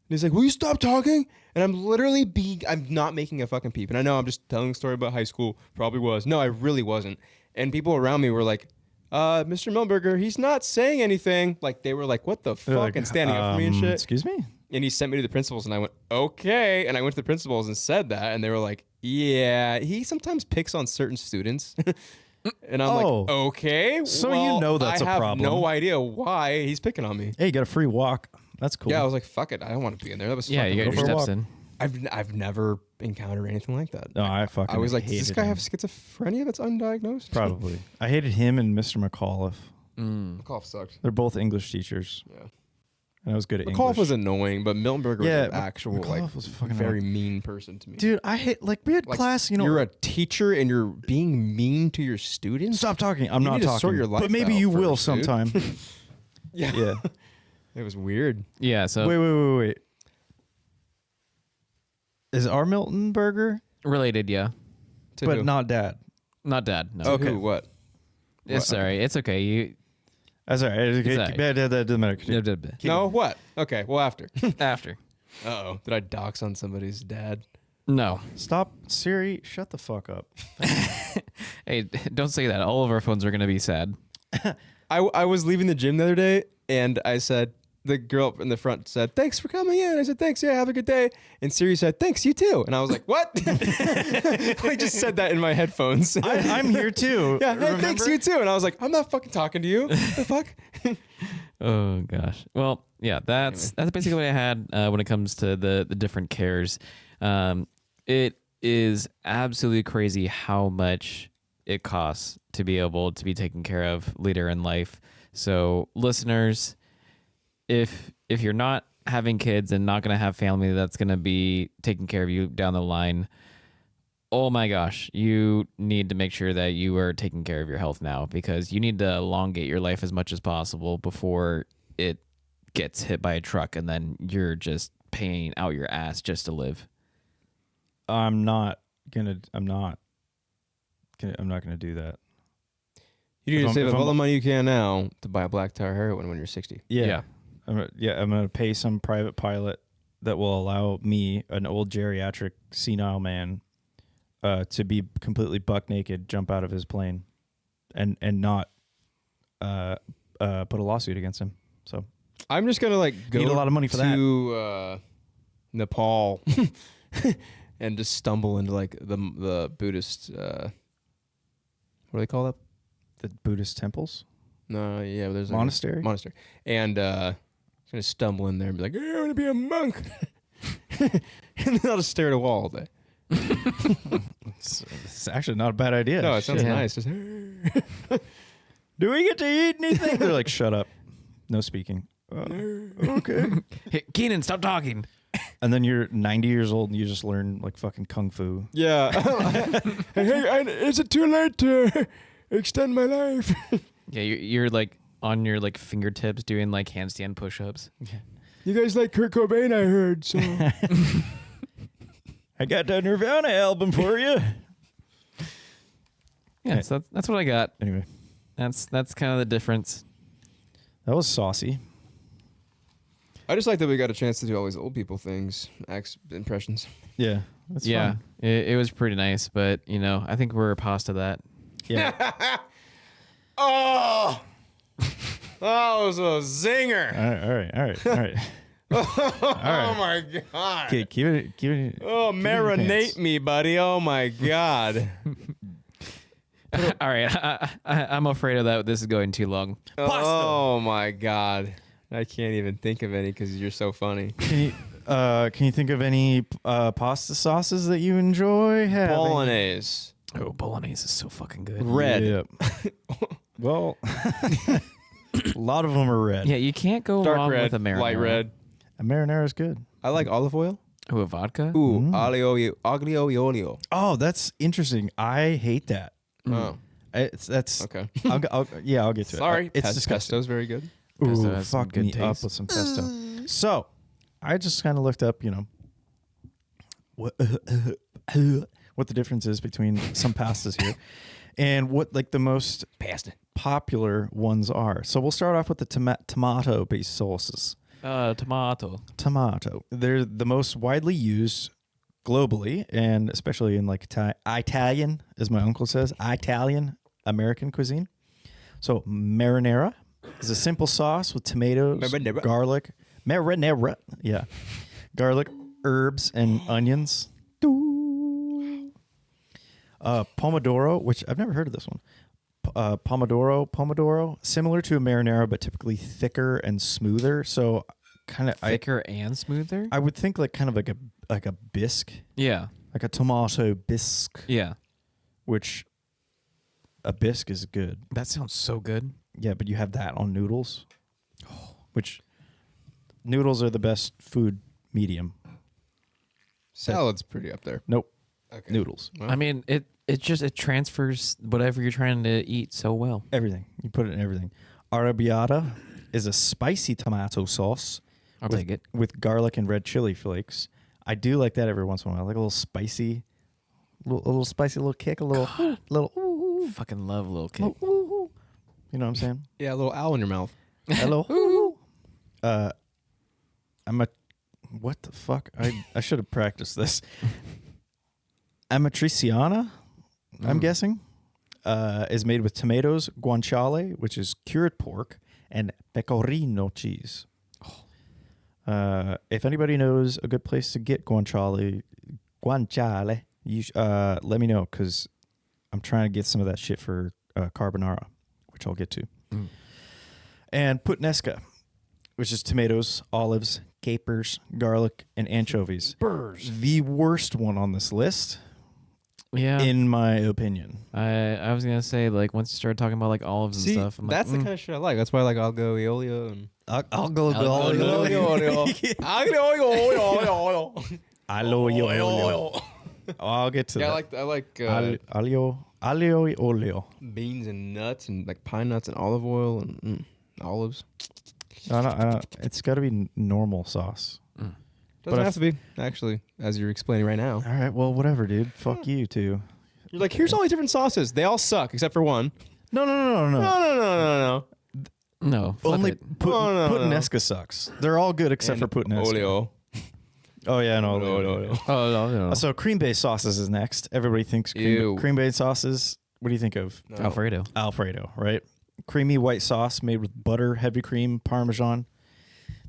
he's like, will you stop talking? And I'm not making a fucking peep. And I know I'm just telling a story about high school. Probably was. No, I really wasn't. And people around me were like, Mr. Milberger, he's not saying anything. Like, they were like, what the they're fuck? like, And standing up for me and shit. Excuse me? And he sent me to the principals, and I went, okay. And I went to the principals and said that. And they were like, yeah, he sometimes picks on certain students. And I'm Oh. like, okay. So well, you know that's I a have problem. no idea why he's picking on me. Hey, you got a free walk. That's cool. Yeah, I was like, fuck it. I don't want to be in there. That was Yeah, fucking you got go your for a steps walk. in. I've never encountered anything like that. No, I fucking I was like, does this hated guy him. have schizophrenia that's undiagnosed? Probably. I hated him and Mr. McAuliffe. McAuliffe sucked. They're both English teachers. Yeah. And I was good at McAuliffe English. was annoying, but Miltenberger was Yeah, an actual, McAuliffe like, was fucking very annoying. mean person to me. Dude, I hate, like, we had Like, class, you know. you're a teacher and you're being mean to your students? Stop talking. I'm You not need to talking. sort your life but maybe out you will first, dude. sometime. Yeah. Yeah. It was weird. Yeah, so Wait. Is our Milton Burger, related, yeah. To but who? not dad? Not dad. No. To Okay. who? What? It's sorry. It's okay. You That's all right. It's all right. Doesn't matter. Keep No, what? Okay, well, after. after. Uh-oh. Did I dox on somebody's dad? No. Stop, Siri. Shut the fuck up. Hey, don't say that. All of our phones are going to be sad. I was leaving the gym the other day, and I said, the girl up in the front said, thanks for coming in. I said, thanks, yeah, have a good day. And Siri said, thanks, you too. And I was like, what? I just said that in my headphones. I'm here too. Yeah, hey, Remember? thanks, you too. And I was like, I'm not fucking talking to you. The fuck? Oh gosh. Well, yeah, that's basically what I had when it comes to the different cares. It is absolutely crazy how much it costs to be able to be taken care of later in life. So, listeners, if you're not having kids and not going to have family that's going to be taking care of you down the line, oh my gosh, you need to make sure that you are taking care of your health now, because you need to elongate your life as much as possible before it gets hit by a truck and then you're just paying out your ass just to live. I'm not gonna do that. You need If to I'm- save if up all I'm- the money you can now to buy a black tar heroin when you're 60. Yeah. I'm gonna pay some private pilot that will allow me, an old geriatric senile man, to be completely buck naked, jump out of his plane, and not put a lawsuit against him. So I'm just gonna like go Need a lot of money for to Nepal and just stumble into like the Buddhist what do they call that? the Buddhist temples, No, yeah, there's like monastery. monastery, and just gonna stumble in there and be like, hey, I want to be a monk, and then I'll just stare at a wall all day. It's actually not a bad idea. No, it sounds Shit. nice. Just Do we get to eat anything? They're like, shut up, no speaking. Okay. Hey, Keenan, stop talking. And then you're 90 years old and you just learn like fucking kung fu. yeah. Hey, is it too late to extend my life? Yeah, you're like on your like fingertips doing like handstand push-ups. You guys like Kurt Cobain, I heard. So I got that Nirvana album for you. Yeah, so that's what I got. Anyway, That's kind of the difference. that was saucy. I just like that we got a chance to do all these old people things, acts, impressions. Yeah. That's Yeah, fun. it was pretty nice, but you know, I think we're past to that. Yeah. Oh, that was a zinger. All right. Oh my god. Okay, keep it. Oh, keep it in your marinate pants. me, buddy. Oh my god. All right, I'm afraid of that. This is going too long. Oh my god. I can't even think of any because you're so funny. Can you think of any pasta sauces that you enjoy having? Bolognese. Oh, bolognese is so fucking good. Red. Yep. Well, a lot of them are red. Yeah, you can't go Dark wrong red. with a marinara. Light red. A marinara is good. I like olive oil. Ooh, a vodka. Ooh, aglio e olio. Oh, that's interesting. I hate that. Oh, That's okay. I'll get to Sorry. it. It's disgusting. Pesto's very good. Pesto Ooh, has some fuck good me up taste. with some pesto. So, I just kind of looked up, what what the difference is between some pastas here, and what like the most Pasta. popular ones are. So we'll start off with the tomato-based sauces. Tomato. Tomato. They're the most widely used globally, and especially in like Italian, as my uncle says, Italian American cuisine. So marinara is a simple sauce with tomatoes, Marinara. garlic, yeah, garlic, herbs, and onions. Pomodoro, which I've never heard of this one. Pomodoro, similar to a marinara, but typically thicker and smoother. So kind of Thicker and smoother? I would think like kind of like a bisque, Yeah. like a tomato bisque, Yeah. which a bisque is good. That sounds so good. Yeah, but you have that on noodles, which noodles are the best food medium. Salad's pretty up there. Nope, Okay. noodles, Well, I mean, it transfers whatever you're trying to eat so well. everything. You put it in everything. Arrabbiata is a spicy tomato sauce I'll with, take it. with garlic and red chili flakes. I do like that every once in a while. I like a little spicy, a little spicy, little kick, a little, little. Ooh, Fucking love little kid. ooh, ooh, ooh. You know what I'm saying? yeah, a little owl in your mouth. Hello. I'm a. What the fuck? I should have practiced this. Amatriciana, I'm guessing, is made with tomatoes, guanciale, which is cured pork, and pecorino cheese. If anybody knows a good place to get guanciale, you let me know, because I'm trying to get some of that shit for carbonara, which I'll get to. And puttanesca, which is tomatoes, olives, capers, garlic, and anchovies. Burrs. The worst one on this list, Yeah. in my opinion. I was gonna say, like, once you started talking about like olives and See, stuff, I'm that's like, the kind of shit I like. That's why I like algo iolio and I'll go I'll get to yeah, that. I like Alio olio. beans and nuts and like pine nuts and olive oil and olives. I don't, it's got to be normal sauce. Doesn't But have to be actually, as you're explaining right now. All right, well, whatever, dude. Fuck you too. You're like, here's all these different sauces. They all suck except for one. No. No. no, flip Only it. puttanesca sucks. They're all good except for puttanesca. Olio. Oh yeah, no. Olio. Oh no. So cream-based sauces is next. Everybody thinks Ew. cream-based sauces. What do you think of? No. Alfredo. Alfredo, right? Creamy white sauce made with butter, heavy cream, Parmesan.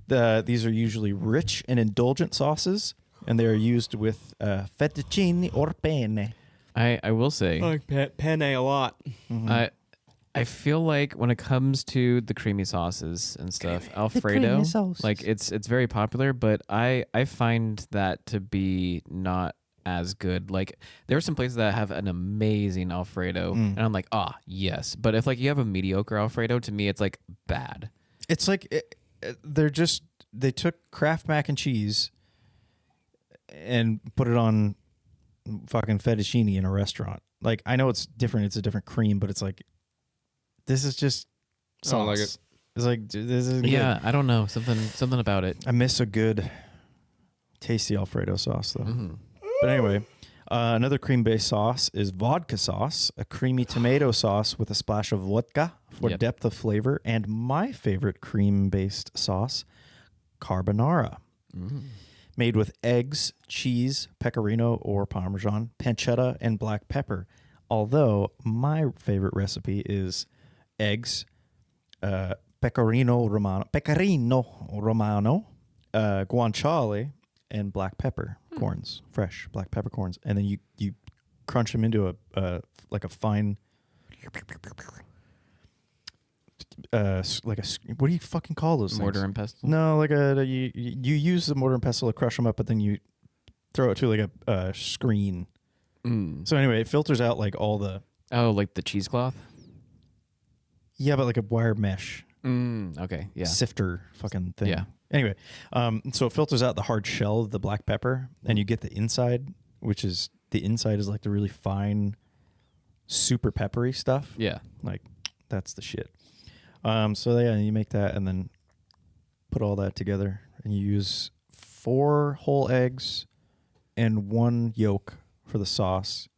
These are usually rich and indulgent sauces, and they are used with fettuccine or penne. I will say, I like penne a lot. I feel like when it comes to the creamy sauces and stuff, Alfredo, sauces. like it's very popular, but I find that to be not as good. Like there are some places that have an amazing Alfredo, and I'm like, yes. But if like you have a mediocre Alfredo, to me it's like bad. It's like they took Kraft mac and cheese and put it on fucking fettuccine in a restaurant. Like I know it's different; it's a different cream, but it's like this is just I don't like sauce. it. It's like this is good. Yeah, I don't know, something about it. I miss a good, tasty Alfredo sauce though. But anyway, another cream-based sauce is vodka sauce, a creamy tomato sauce with a splash of vodka for Yep. depth of flavor, and my favorite cream-based sauce, carbonara. Made with eggs, cheese, pecorino or Parmesan, pancetta, and black pepper. Although my favorite recipe is eggs, pecorino romano, guanciale, and black pepper corns, fresh black peppercorns, and then you crunch them into a fine, what do you fucking call those Mortar things? and pestle. No, like you use the mortar and pestle to crush them up, but then you throw it to like a screen. So anyway, it filters out like all the Oh, like the cheesecloth. but like a wire mesh Okay, yeah. sifter fucking thing. Yeah. Anyway, so it filters out the hard shell of the black pepper, and you get the inside, which is the inside is like the really fine, super peppery stuff. Yeah. Like that's the shit. So yeah, you make that and then put all that together, and you use 4 whole eggs and 1 yolk for the sauce,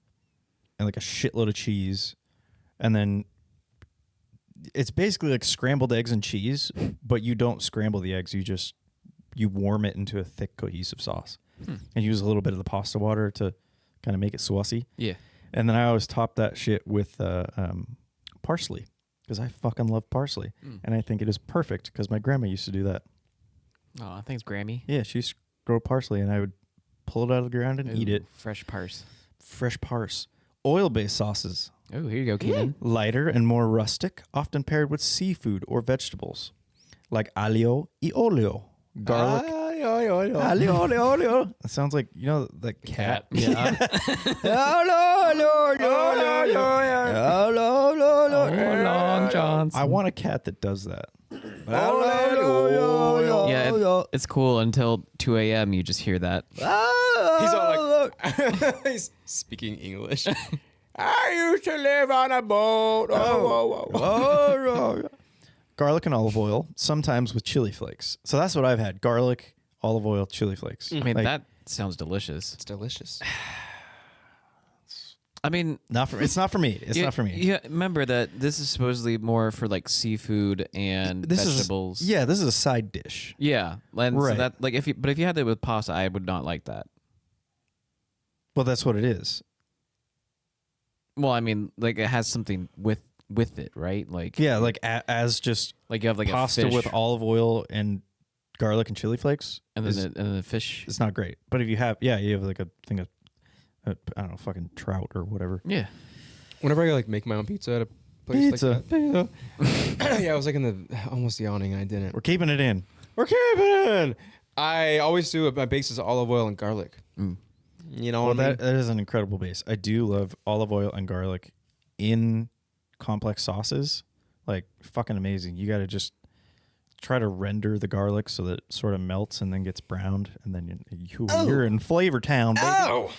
and like a shitload of cheese, and then it's basically like scrambled eggs and cheese, but you don't scramble the eggs. You warm it into a thick cohesive sauce, and use a little bit of the pasta water to kind of make it saucy. Yeah. And then I always top that shit with parsley, because I fucking love parsley, and I think it is perfect because my grandma used to do that. Oh, thanks, Grammy. Yeah, she used to grow parsley, and I would pull it out of the ground and eat Ooh, it. Fresh parse. Fresh parse. Oil-based sauces. Oh, here you go, Keenan. Lighter and more rustic, often paired with seafood or vegetables, like aglio e olio, garlic. Aglio e olio. It sounds like, you know, the cat. Yeah. Oh, Long Johnson. I want a cat that does that. Yeah, it's cool until 2 a.m. You just hear that. He's all like, he's speaking English. I used to live on a boat. Garlic and olive oil, sometimes with chili flakes. So that's what I've had: garlic, olive oil, chili flakes. I mean, Like, that sounds delicious. It's delicious. I mean, it's not for me. It's not for me. Yeah, remember that this is supposedly more for like seafood and vegetables. This is a side dish. Yeah, and Right. so that like if you had that with pasta, I would not like that. Well, that's what it is. Well, I mean, like it has something with it, right? Like Yeah, like as just like you have like pasta a fish with olive oil and garlic and chili flakes. and then the fish. It's not great. But if you have, you have like a thing of, I don't know, fucking trout or whatever. Yeah. Whenever I like make my own pizza at a place Pizza. like that. Yeah, I was like almost yawning and I didn't. We're keeping it in. We're keeping. I always do it. My base is olive oil and garlic. You know Well, what I mean? that is an incredible base. I do love olive oil and garlic in complex sauces. Like, fucking amazing. You got to just try to render the garlic so that it sort of melts and then gets browned, and then you're in Flavor Town, baby. Oh,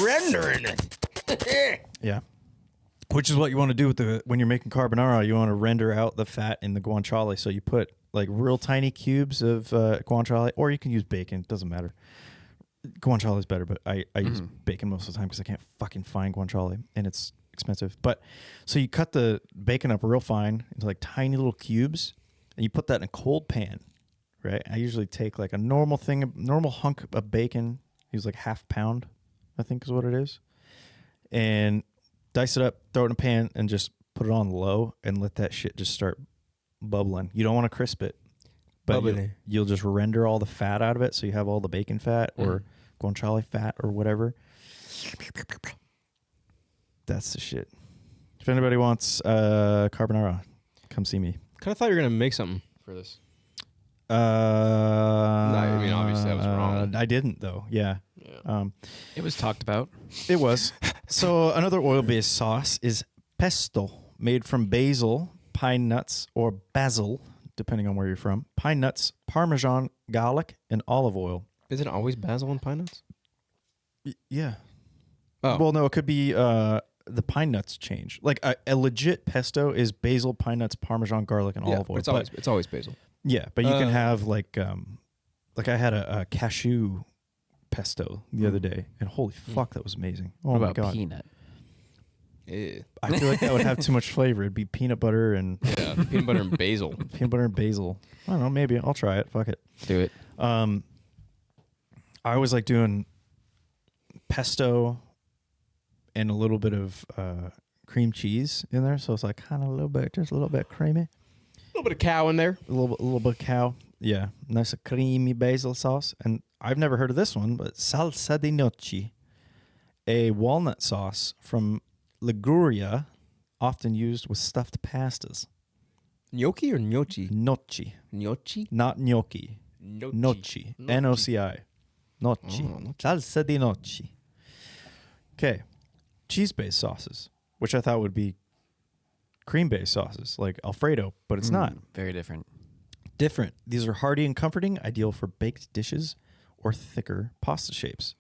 rendering it. Yeah. Which is what you want to do with when you're making carbonara. You want to render out the fat in the guanciale. So you put like real tiny cubes of guanciale, or you can use bacon. It doesn't matter. Guanciale is better, but I use bacon most of the time because I can't fucking find guanciale and it's expensive. But so you cut the bacon up real fine into like tiny little cubes, and you put that in a cold pan, right? I usually take like a normal hunk of bacon, use like half pound, I think is what it is, and dice it up, throw it in a pan, and just put it on low and let that shit just start bubbling. You don't want to crisp it, but you'll just render all the fat out of it, so you have all the bacon fat or guanciale fat or whatever. That's the shit. If anybody wants carbonara, come see me. Kind of thought you were gonna make something for this. I mean, obviously I was wrong. I didn't though. Yeah. It was talked about. It was. So another oil-based sauce is pesto, made from basil, pine nuts, or basil, depending on where you're from. Pine nuts, Parmesan, garlic, and olive oil. Is it always basil and pine nuts? Yeah. Oh, Well, no, it could be the pine nuts change. Like a legit pesto is basil, pine nuts, Parmesan, garlic, and yeah, olive oil. it's always basil. Yeah, but you can have like I had a cashew pesto the other day, and holy fuck, that was amazing. Oh What my about god. peanut? Yeah, I feel like that would have too much flavor. It'd be peanut butter and peanut butter and basil. basil. I don't know, maybe I'll try it. Fuck it. Do it. I always like doing pesto and a little bit of cream cheese in there, so it's like kind of just a little bit creamy. A little bit of cow in there. A little bit of cow. Yeah, nice creamy basil sauce. And I've never heard of this one, but salsa di noci, a walnut sauce from Liguria, often used with stuffed pastas. Gnocchi or gnocchi? Noci, Gnocchi? not gnocchi. Noci. N-O-C-I. Noci. Oh, noci. Salsa di noci. Okay. Cheese-based sauces, which I thought would be cream-based sauces like Alfredo, but it's not. Very different. Different. These are hearty and comforting, ideal for baked dishes or thicker pasta shapes.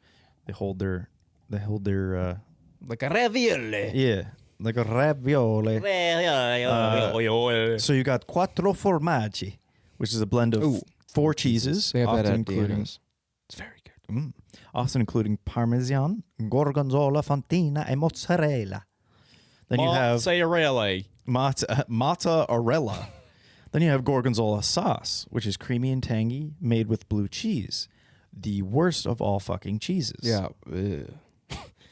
They hold their Like a ravioli. yeah. like a ravioli. So you got quattro formaggi, which is a blend of 4 cheeses, They have that often at including Dino's. It's very good. often including Parmesan, Gorgonzola, Fontina, and mozzarella. Then you have mozzarella. Then you have Gorgonzola sauce, which is creamy and tangy, made with blue cheese. The worst of all fucking cheeses. Yeah.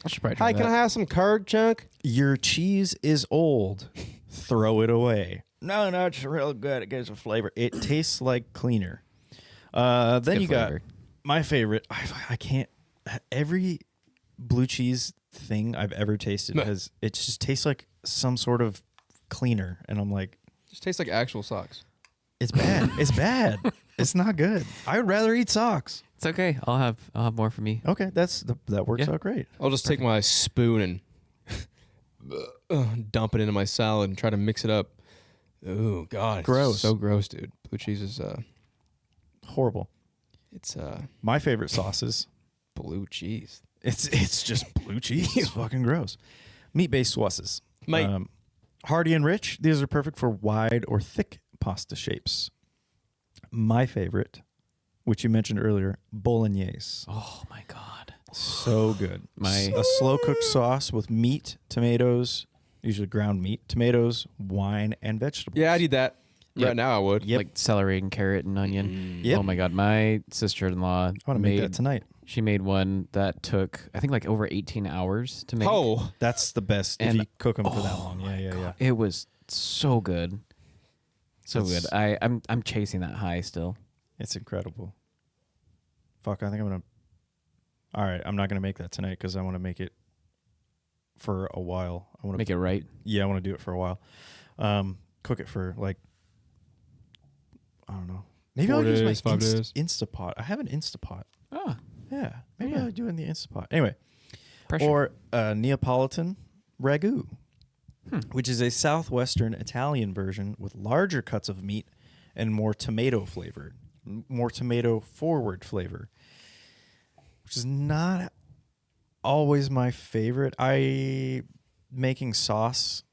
I should probably try Hi, can I have some curd, Chunk? Your cheese is old. Throw it away. No, it's real good. It gives a flavor. It tastes like cleaner. Then good you flavor. got my favorite. I can't. Every blue cheese thing I've ever tasted has it just tastes like some sort of cleaner, and I'm like, Just tastes like actual socks. it's bad. It's bad. It's not good. I would rather eat socks. It's okay. I'll have more for me. Okay, that works out great. I'll just take my spoon and dump it into my salad and try to mix it up. Oh God, it's Gross. so gross, dude. Blue cheese is Horrible. it's My favorite sauces. blue cheese. It's just blue cheese. It's fucking gross. Meat-based sauces. Mate. Hearty and rich. These are perfect for wide or thick pasta shapes. My favorite, which you mentioned earlier, bolognese. Oh my god. So good. My- A slow-cooked sauce with meat, tomatoes, usually ground meat, tomatoes, wine, and vegetables. Yeah, I'd eat that. Yep. Right now I would. Yep. Like celery and carrot and onion. Yep. Oh my god. My sister-in-law I want to make that tonight. She made one that took I think like over 18 hours to make. Oh, That's the best if And- you cook them for that long. Yeah. It was so good. So That's- good. I'm chasing that high still. It's incredible. Fuck, I think I'm going to... All right, I'm not going to make that tonight because I want to make it for a while. I want to Make it right. Yeah, I want to do it for a while. Cook it for like, I don't know. Maybe 4 I'll use my days, 5 days. Instapot. I have an Instapot. Oh, Yeah, maybe Okay. I'll do it in the Instapot. Anyway, pressure. or Neapolitan ragu, which is a southwestern Italian version with larger cuts of meat and more tomato flavored, more tomato forward flavor, which is not always my favorite. Making sauce,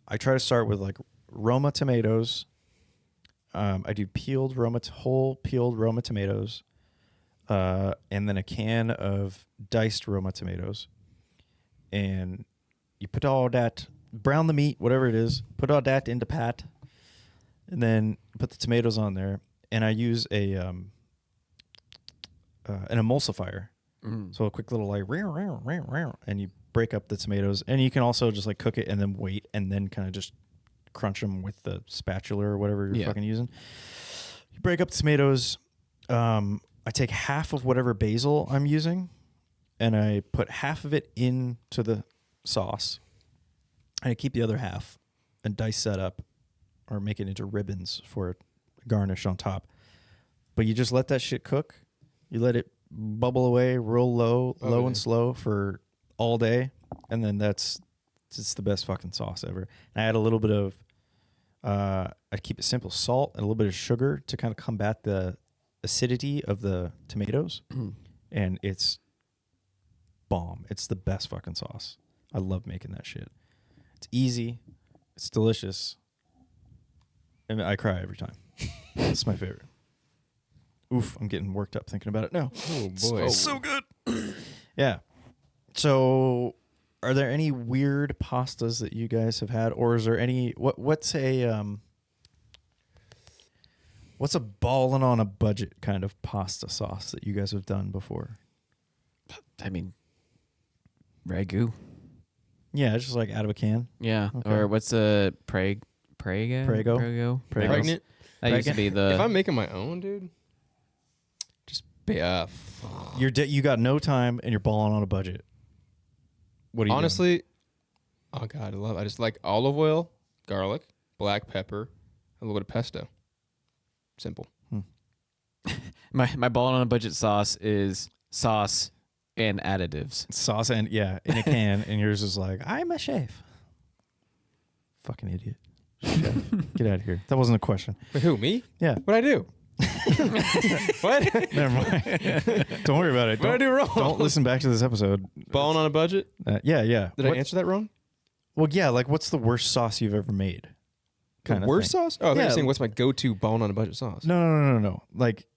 I try to start with like Roma tomatoes. I do whole peeled Roma tomatoes, and then a can of diced Roma tomatoes. And you put all that, brown the meat, whatever it is, put all that into pat, and then put the tomatoes on there. And I use an emulsifier. So a quick little like, and you break up the tomatoes. And you can also just like cook it and then wait and then kind of just crunch them with the spatula or whatever you're Yeah. fucking using. You break up the tomatoes. I take half of whatever basil I'm using and I put half of it into the sauce. And I keep the other half and dice that up or make it into ribbons for garnish on top. But you just let that shit cook. You let it bubble away real low and slow for all day. And then it's the best fucking sauce ever. And I add a little bit of, I keep it simple, salt and a little bit of sugar to kind of combat the acidity of the tomatoes. And it's bomb. It's the best fucking sauce. I love making that shit. It's easy. It's delicious. And I cry every time. It's my favorite. Oof, I'm getting worked up thinking about it now. Oh boy. So good. Yeah. So, are there any weird pastas that you guys have had, or is there any what's a ballin' on a budget kind of pasta sauce that you guys have done before? I mean, ragu. Yeah, it's just like out of a can. Yeah. Okay. Or what's a Prego? Prego. Pregnant. That used to be If the. I'm making my own, dude, just You got no time and you're balling on a budget. What do you honestly, oh god, I just like olive oil, garlic, black pepper, a little bit of pesto. Simple. My ball on a budget sauce is sauce and additives. sauce and in a can, and yours is like, I'm a chef. Fucking idiot. Chef. Get out of here. That wasn't a question. Wait, who, me? Yeah. What'd I do? What? Never mind. Don't worry about it. What'd I do wrong? Don't listen back to this episode. Balling on a budget? Yeah. Did I answer that wrong? Well, yeah, like what's the worst sauce you've ever made? The Kinda worst thing. sauce? Oh, I thought you Yeah. were saying what's my go-to bone on a budget sauce? No. Like,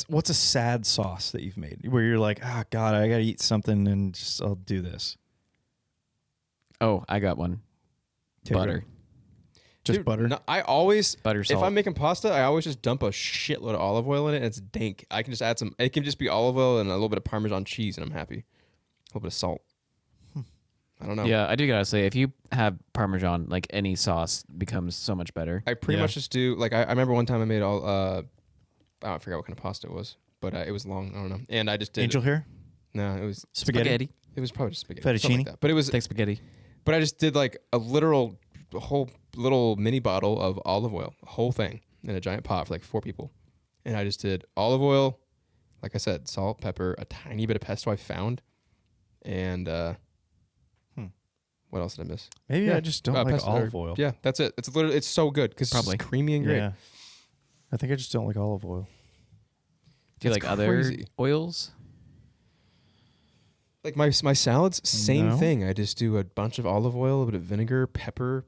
what's a sad sauce that you've made where you're like, ah, God, I gotta eat something and just I'll do this. Oh, I got one. Take Butter. it. Just Dude, butter. no, I always Butter, if salt. I'm making pasta, I always just dump a shitload of olive oil in it, and it's dank. I can just add some. It can just be olive oil and a little bit of Parmesan cheese, and I'm happy. A little bit of salt. I don't know. Yeah, I do gotta say, if you have Parmesan, like any sauce becomes so much better. I pretty Yeah. much just do like I remember one time I made all I forgot what kind of pasta it was, but it was long. I don't know, and I just did. Angel hair? No, it was Spaghetti? it was probably just spaghetti, something Fettuccine? like that. But it was Take spaghetti. But I just did like a whole little mini bottle of olive oil, a whole thing in a giant pot for like 4 people. And I just did olive oil, like I said, salt, pepper, a tiny bit of pesto I found. And what else did I miss? Maybe I just don't like pesto, olive oil. Yeah, that's it. It's literally, it's so good because it's Probably. just creamy and great. Yeah. I think I just don't like olive oil. Do you That's like crazy. other oils? Like my salads, same No. thing. I just do a bunch of olive oil, a bit of vinegar, pepper.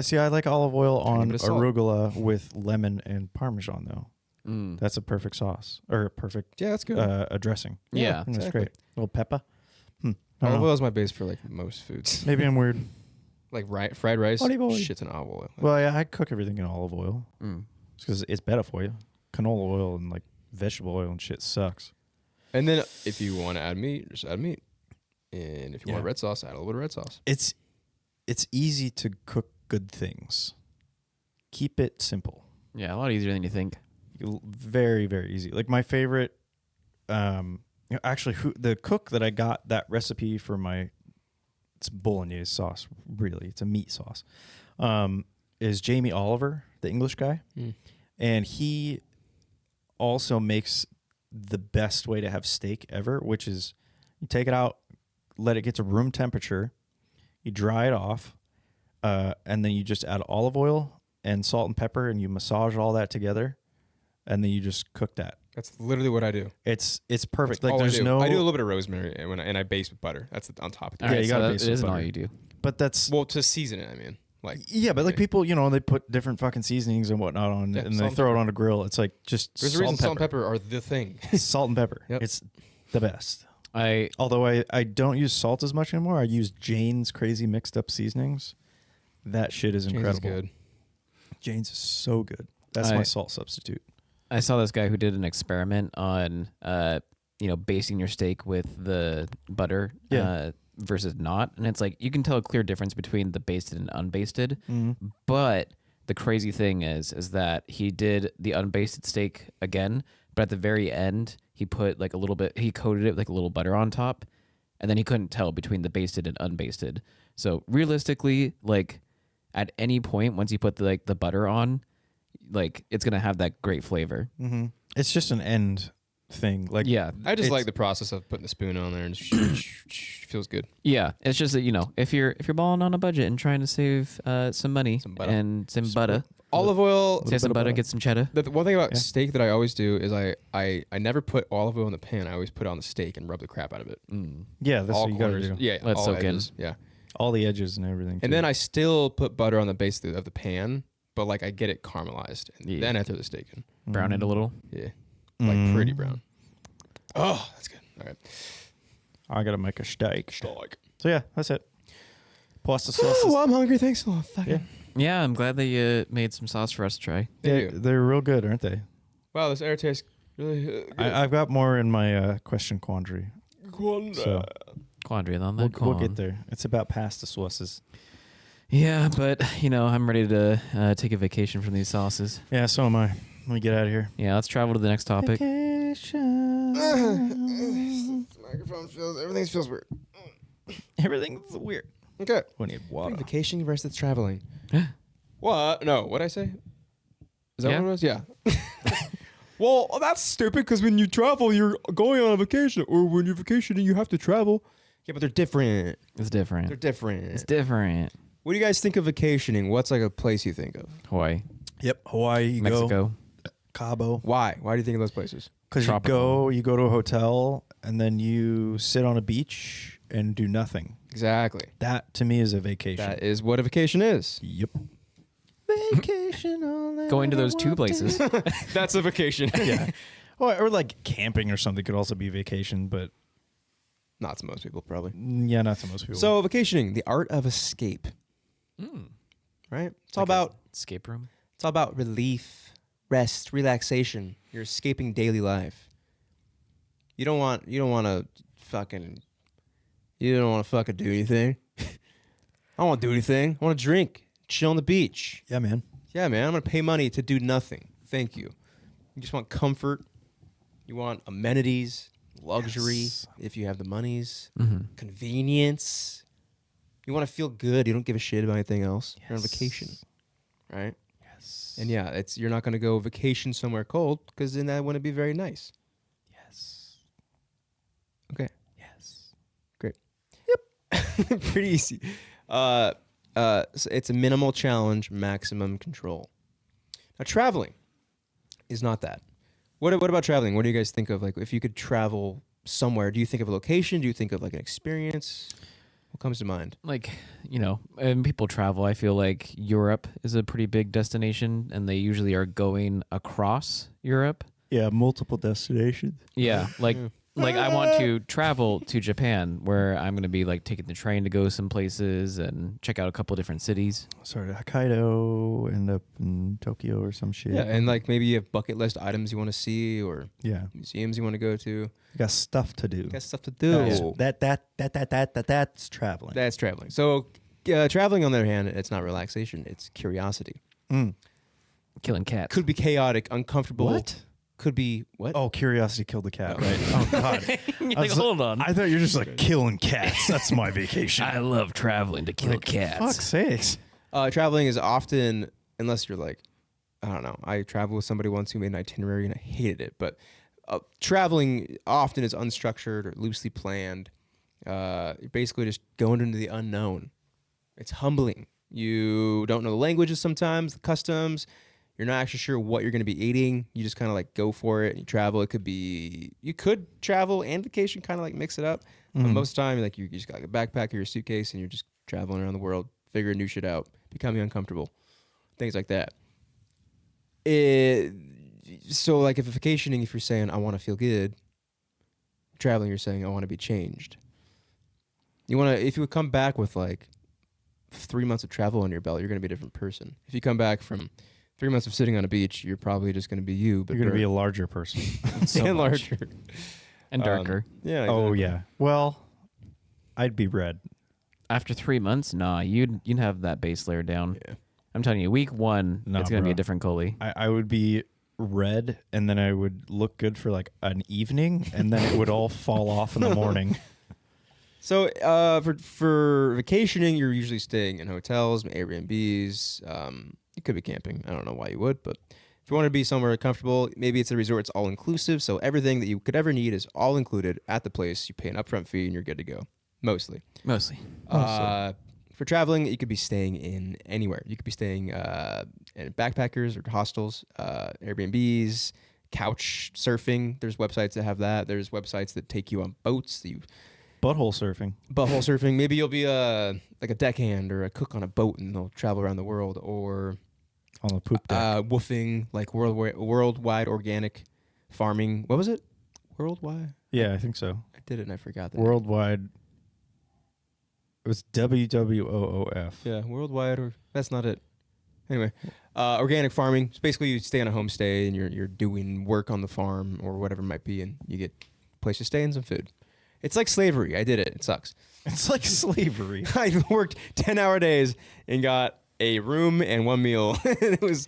See, I like olive oil Tiny on bit of salt. arugula with lemon and Parmesan, though. Mm. That's a perfect sauce or a perfect Yeah, that's good. a dressing. Yeah, That's exactly. great. A little pepper. I don't Olive know. oil is my base for like most foods. Maybe I'm weird. Like fried rice, Olive oil. shit's in olive oil. Well, yeah, I cook everything in olive oil Mm. because it's better for you. Canola oil and like vegetable oil and shit sucks. And then if you want to add meat, just add meat. And if you want Yeah. red sauce, add a little bit of red sauce. It's easy to cook good things. Keep it simple. Yeah, a lot easier than you think. Very, very easy. Like my favorite, actually, the cook that I got that recipe for it's bolognese sauce. Really, it's a meat sauce. Is Jamie Oliver, the English guy, and he also makes the best way to have steak ever, which is you take it out, let it get to room temperature, you dry it off, and then you just add olive oil and salt and pepper, and you massage all that together, and then you just cook that. That's literally what I do. It's perfect. That's Like all there's I do. no. I do a little bit of rosemary and I base with butter. That's on top of it. All right, you so gotta that base with isn't all butter. you do. But that's Well, to season it, I mean, like yeah, but like people, they put different fucking seasonings and whatnot on Yeah, it, and salt they and throw it pepper. on a grill. It's like just there's a salt reason and salt and pepper. pepper are the thing. Salt and pepper. Yep. It's the best. I Although I don't use salt as much anymore. I use Jane's crazy mixed up seasonings. That shit is Jane's is incredible. good. Jane's is so good. That's my salt substitute. I saw this guy who did an experiment on basting your steak with the butter Yeah. versus not, and it's like you can tell a clear difference between the basted and unbasted. Mm-hmm. But the crazy thing is that he did the unbasted steak again, but at the very end he put like he coated it with like a little butter on top, and then he couldn't tell between the basted and unbasted. So realistically, like at any point once you put the butter on, like it's gonna have that great flavor. Mm-hmm. It's just an end thing. Like Yeah, I just It's- like the process of putting the spoon on there and feels good. yeah. It's just that if you're balling on a budget and trying to save some money Some butter. and some butter, Olive oil. save some bit of butter, butter. get some cheddar. The one thing about Yeah. steak that I always do is I never put olive oil in the pan. I always put it on the steak and rub the crap out of it. yeah, that's all what you gotta corners. do. Yeah, Let it all soak in. edges. Yeah. All the edges and everything. And then I still put butter on the base of the pan, but like I get it caramelized, and Yeah. then I throw the steak in. Brown it a little. Yeah, like pretty brown. Oh, that's good. All right, I gotta make a steak. steak. So yeah, that's it. Pasta sauces. Oh, well, I'm hungry. Thanks a lot. Yeah. Yeah, I'm glad that you made some sauce for us to try. They're real good, aren't they? Wow, this air tastes really good. I've got more in my question quandary. So Quandary on we'll that. get there. It's about pasta sauces. Yeah, but I'm ready to take a vacation from these sauces. Yeah, so am I. Let me get out of here. Yeah, let's travel to the next topic. Microphone feels everything feels weird. Everything's weird. Okay. We need water. Vacation versus traveling. What? No, what'd I say? Is that Yeah. what it was? Yeah. Well, that's stupid because when you travel, you're going on a vacation, or when you're vacationing, you have to travel. Yeah, but they're different. It's They're different. different. It's different. What do you guys think of vacationing? What's like a place you think of? Hawaii, Yep, Hawaii. You go Mexico. Cabo. Why? Why do you think of those places? Because Tropical. you go to a hotel and then you sit on a beach and do nothing Exactly. That to me is a vacation. That is what a vacation is. Yep. Vacation all that Going to I those two want places. That's a vacation. Yeah. Or like camping or something could also be vacation, but Not to most people, probably. yeah, not to most people. So, vacationing, the art of escape, right? It's all about Escape room. it's all about relief, rest, relaxation. You're escaping daily life. You don't want to fucking do anything. I don't want to do anything. I want to drink, chill on the beach. yeah, man. Yeah, man, I'm going to pay money to do nothing. Thank you. You just want comfort. You want amenities, luxury, Yes. if you have the monies, convenience. You want to feel good. You don't give a shit about anything else. You're on vacation, right? Yes. And yeah, you're not going to go vacation somewhere cold because then that wouldn't be very nice. Yes. Okay. Yes. Great. Yep. Pretty easy. So it's a minimal challenge, maximum control. Now, traveling is not that. What about traveling? What do you guys think of? Like, if you could travel somewhere, do you think of a location? Do you think of like an experience? What comes to mind? Like, and people travel. I feel like Europe is a pretty big destination, and they usually are going across Europe. Yeah, multiple destinations. Yeah, like I want to travel to Japan, where I'm going to be like taking the train to go some places and check out a couple different cities. Started at Hokkaido, end up in Tokyo or some shit. Yeah, and like maybe you have bucket list items you want to see or Yeah. museums you want to go to. You got stuff to do. You got stuff to do. That's traveling. That's traveling. So traveling, on the other hand, it's not relaxation. It's curiosity. Killing cats. Could be chaotic, uncomfortable. What? Could be what? Oh, curiosity killed the cat, right? Oh God. like, hold on. I thought you were just like killing cats. That's my vacation. I love traveling to kill cats. Fuck's sakes. Traveling is often, unless you're like, I don't know. I traveled with somebody once who made an itinerary and I hated it. But traveling often is unstructured or loosely planned. You're basically just going into the unknown. It's humbling. You don't know the languages sometimes, the customs. You're not actually sure what you're going to be eating. You just kind of like go for it and you travel. It could be, you could travel and vacation, kind of like mix it up. But most of the time, like you just got like a backpack or your suitcase and you're just traveling around the world, figuring new shit out, becoming uncomfortable, things like that. So like if vacationing, if you're saying, I want to feel good, traveling, you're saying, I want to be changed. You want to, if you would come back with like 3 months of travel on your belt, you're going to be a different person. If you come back from 3 months of sitting on a beach, you're probably just going to be you, but You're going to be a larger person. and larger And darker. Yeah. Oh, exactly. yeah. Well, I'd be red. After 3 months, nah, you'd have that base layer down. Yeah. I'm telling you, week one, Nah, it's gonna be a bro. different goalie. I would be red, and then I would look good for like an evening, and then it would all fall off in the morning. So for vacationing, you're usually staying in hotels, Airbnbs. You could be camping. I don't know why you would, but if you want to be somewhere comfortable, maybe it's a resort. It's all inclusive, so everything that you could ever need is all included at the place. You pay an upfront fee, and you're good to go. Mostly. Mostly. For traveling, you could be staying in anywhere. You could be staying in backpackers or hostels, Airbnbs, couch surfing. There's websites that have that. There's websites that take you on boats. That you Butthole surfing. butthole surfing. Maybe you'll be like a deckhand or a cook on a boat, and they'll travel around the world. Or On the poop deck. woofing, like worldwide organic farming. What was it? Worldwide. Yeah, I think so. I did it and I forgot that. Worldwide. It was WWOOF. Yeah, worldwide, or that's not it. Anyway, organic farming. It's basically you stay on a homestay and you're doing work on the farm or whatever it might be, and you get a place to stay and some food. It's like slavery. I did it. It sucks. It's like slavery. I worked 10-hour days and got a room and one meal. It was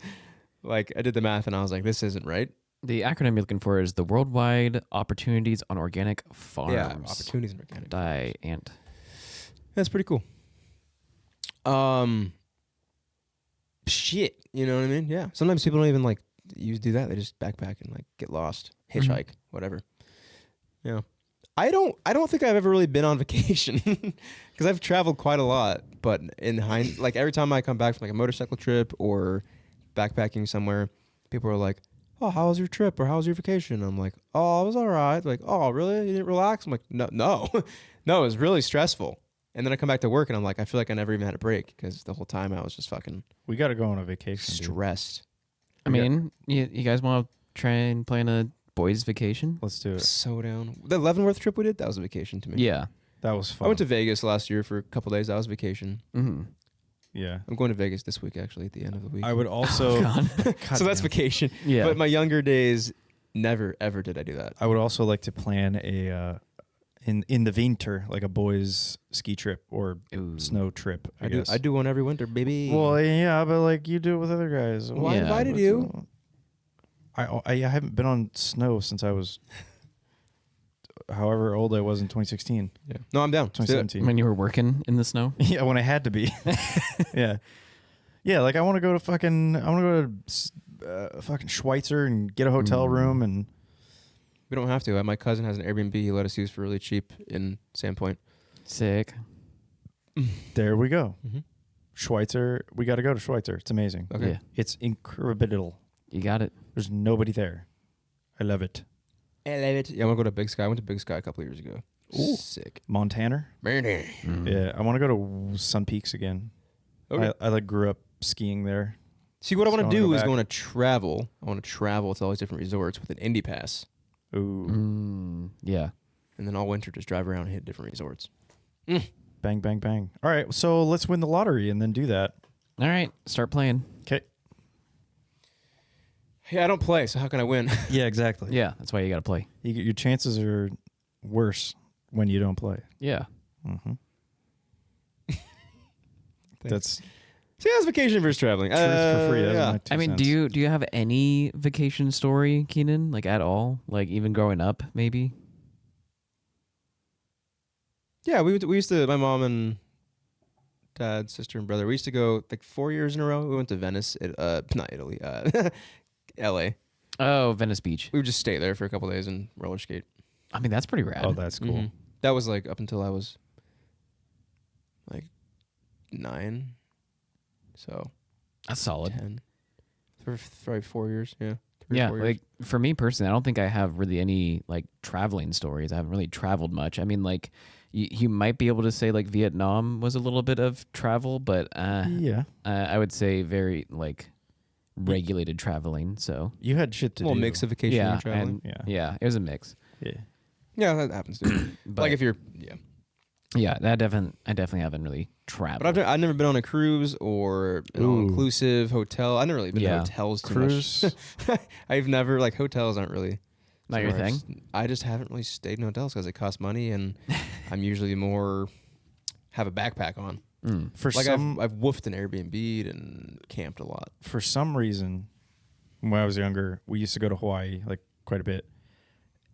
like I did the math and I was like, this isn't right. The acronym you're looking for is the Worldwide Opportunities on Organic Farms. Yeah, opportunities in organic. DIANT. That's pretty cool. Shit, you know what I mean? Yeah. Sometimes people don't even like do that. They just backpack and like get lost, hitchhike, whatever. Yeah. I don't think I've ever really been on vacation because I've traveled quite a lot. But like every time I come back from like a motorcycle trip or backpacking somewhere, people are like, "Oh, how was your trip?" or "How was your vacation?" I'm like, "Oh, it was all right." Like, "Oh, really? You didn't relax?" I'm like, "No, no, no. It was really stressful." And then I come back to work and I'm like, I feel like I never even had a break because the whole time I was just fucking We got to go on a vacation. dude. stressed. I mean, you guys want to try and plan a boys' vacation? Let's do it. So down. The Leavenworth trip we did, that was a vacation to me. Yeah. That was fun. I went to Vegas last year for a couple days. That was vacation. Mm-hmm. Yeah. I'm going to Vegas this week, actually, at the end of the week. I would also. God. so that's vacation. Yeah. But my younger days, never, ever did I do that. I would also like to plan a in the winter, like a boys ski trip or Ooh. snow trip. I guess. I do one every winter, baby. Well, yeah, but like you do it with other guys. Well, I Yeah. invited you. I haven't been on snow since I was, however old I was in 2016, Yeah. No, I'm down. Let's do it. 2017. When you were working in the snow? Yeah, when I had to be. Yeah, yeah. Like I want to go to fucking Schweitzer and get a hotel room and. We don't have to. My cousin has an Airbnb he let us use for really cheap in Sandpoint. Sick. There we go. Mm-hmm. Schweitzer. We got to go to Schweitzer. It's amazing. Okay. Yeah. It's incredible. You got it. There's nobody there. I love it. I love it. Yeah, I want to go to Big Sky. I went to Big Sky a couple of years ago. Ooh. Sick. Montana. Mm. Yeah, I want to go to Sun Peaks again. Okay. I like grew up skiing there. See, what I want So to I wanna do go is back. going to travel. I want to travel to all these different resorts with an Indy Pass. Ooh, Yeah. And then all winter just drive around and hit different resorts. bang, bang, bang. All right, so let's win the lottery and then do that. All right. Start playing. Okay. Yeah, I don't play, so how can I win? Yeah, exactly. Yeah. That's why you got to play. Your chances are worse when you don't play. Yeah. Mm-hmm. That's See, that's vacation versus traveling. truth for free. That's Yeah. my 2 I mean, cents. do you have any vacation story, Keenan? Like at all? Like even growing up, maybe? Yeah, we used to, my mom and dad, sister, and brother, we used to go like 4 years in a row. We went to Venice, not Italy, L.A. Oh, Venice Beach. We would just stay there for a couple days and roller skate. I mean, that's pretty rad. Oh, that's cool. Mhm. That was like up until I was like 9. So That's solid. 10. For probably 4 years, yeah. 3 or Yeah, 4 years. like for me personally, I don't think I have really any like traveling stories. I haven't really traveled much. I mean, like you might be able to say like Vietnam was a little bit of travel, but Yeah, I would say very like regulated traveling. So you had shit to a little do. mix of vacation yeah, and traveling. Yeah. yeah, it was a mix. Yeah. Yeah, that happens too. But like if you're, yeah. yeah, I definitely haven't really traveled. But I've never been on a cruise or an Ooh. all-inclusive hotel. I've never really been Yeah. to hotels too Cruise. much. I've never, like, hotels aren't really Not your somewhere I've thing? I just haven't really stayed in hotels because it costs money, and I'm usually more have a backpack on. Mm. For Like some I've woofed and Airbnb'd and camped a lot. for some reason, when I was younger, we used to go to Hawaii like quite a bit.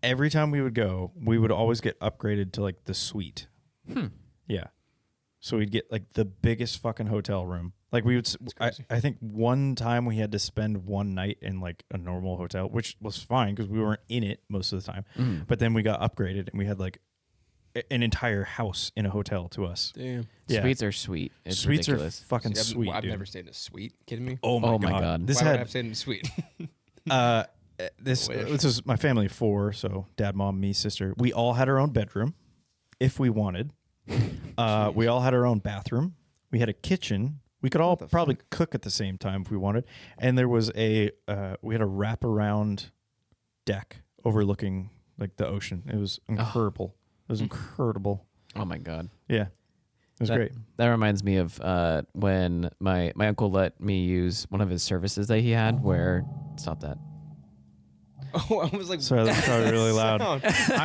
Every time we would go, we would always get upgraded to like the suite. Yeah. So we'd get like the biggest fucking hotel room. Like we would, crazy. I think one time we had to spend one night in like a normal hotel, which was fine because we weren't in it most of the time. Mm. But then we got upgraded and we had like an entire house in a hotel to us. Damn. Yeah. Suites are sweet. It's Suites ridiculous. are fucking See, sweet. I've dude. never stayed in a suite. Kidding me? Oh my Oh my God. This Why would I had have stayed in a suite? this Wish. this is my family of 4, so dad, mom, me, sister. We all had our own bedroom if we wanted. We all had our own bathroom. We had a kitchen. We could all the probably cook at the same time if we wanted. And there was we had a wraparound deck overlooking like the ocean. It was incredible. It was incredible. Oh my God. Yeah. It was That- great. That reminds me of when my uncle let me use one of his services that he had where stop that. Oh, I was like, Sorry, that's probably really loud. sound?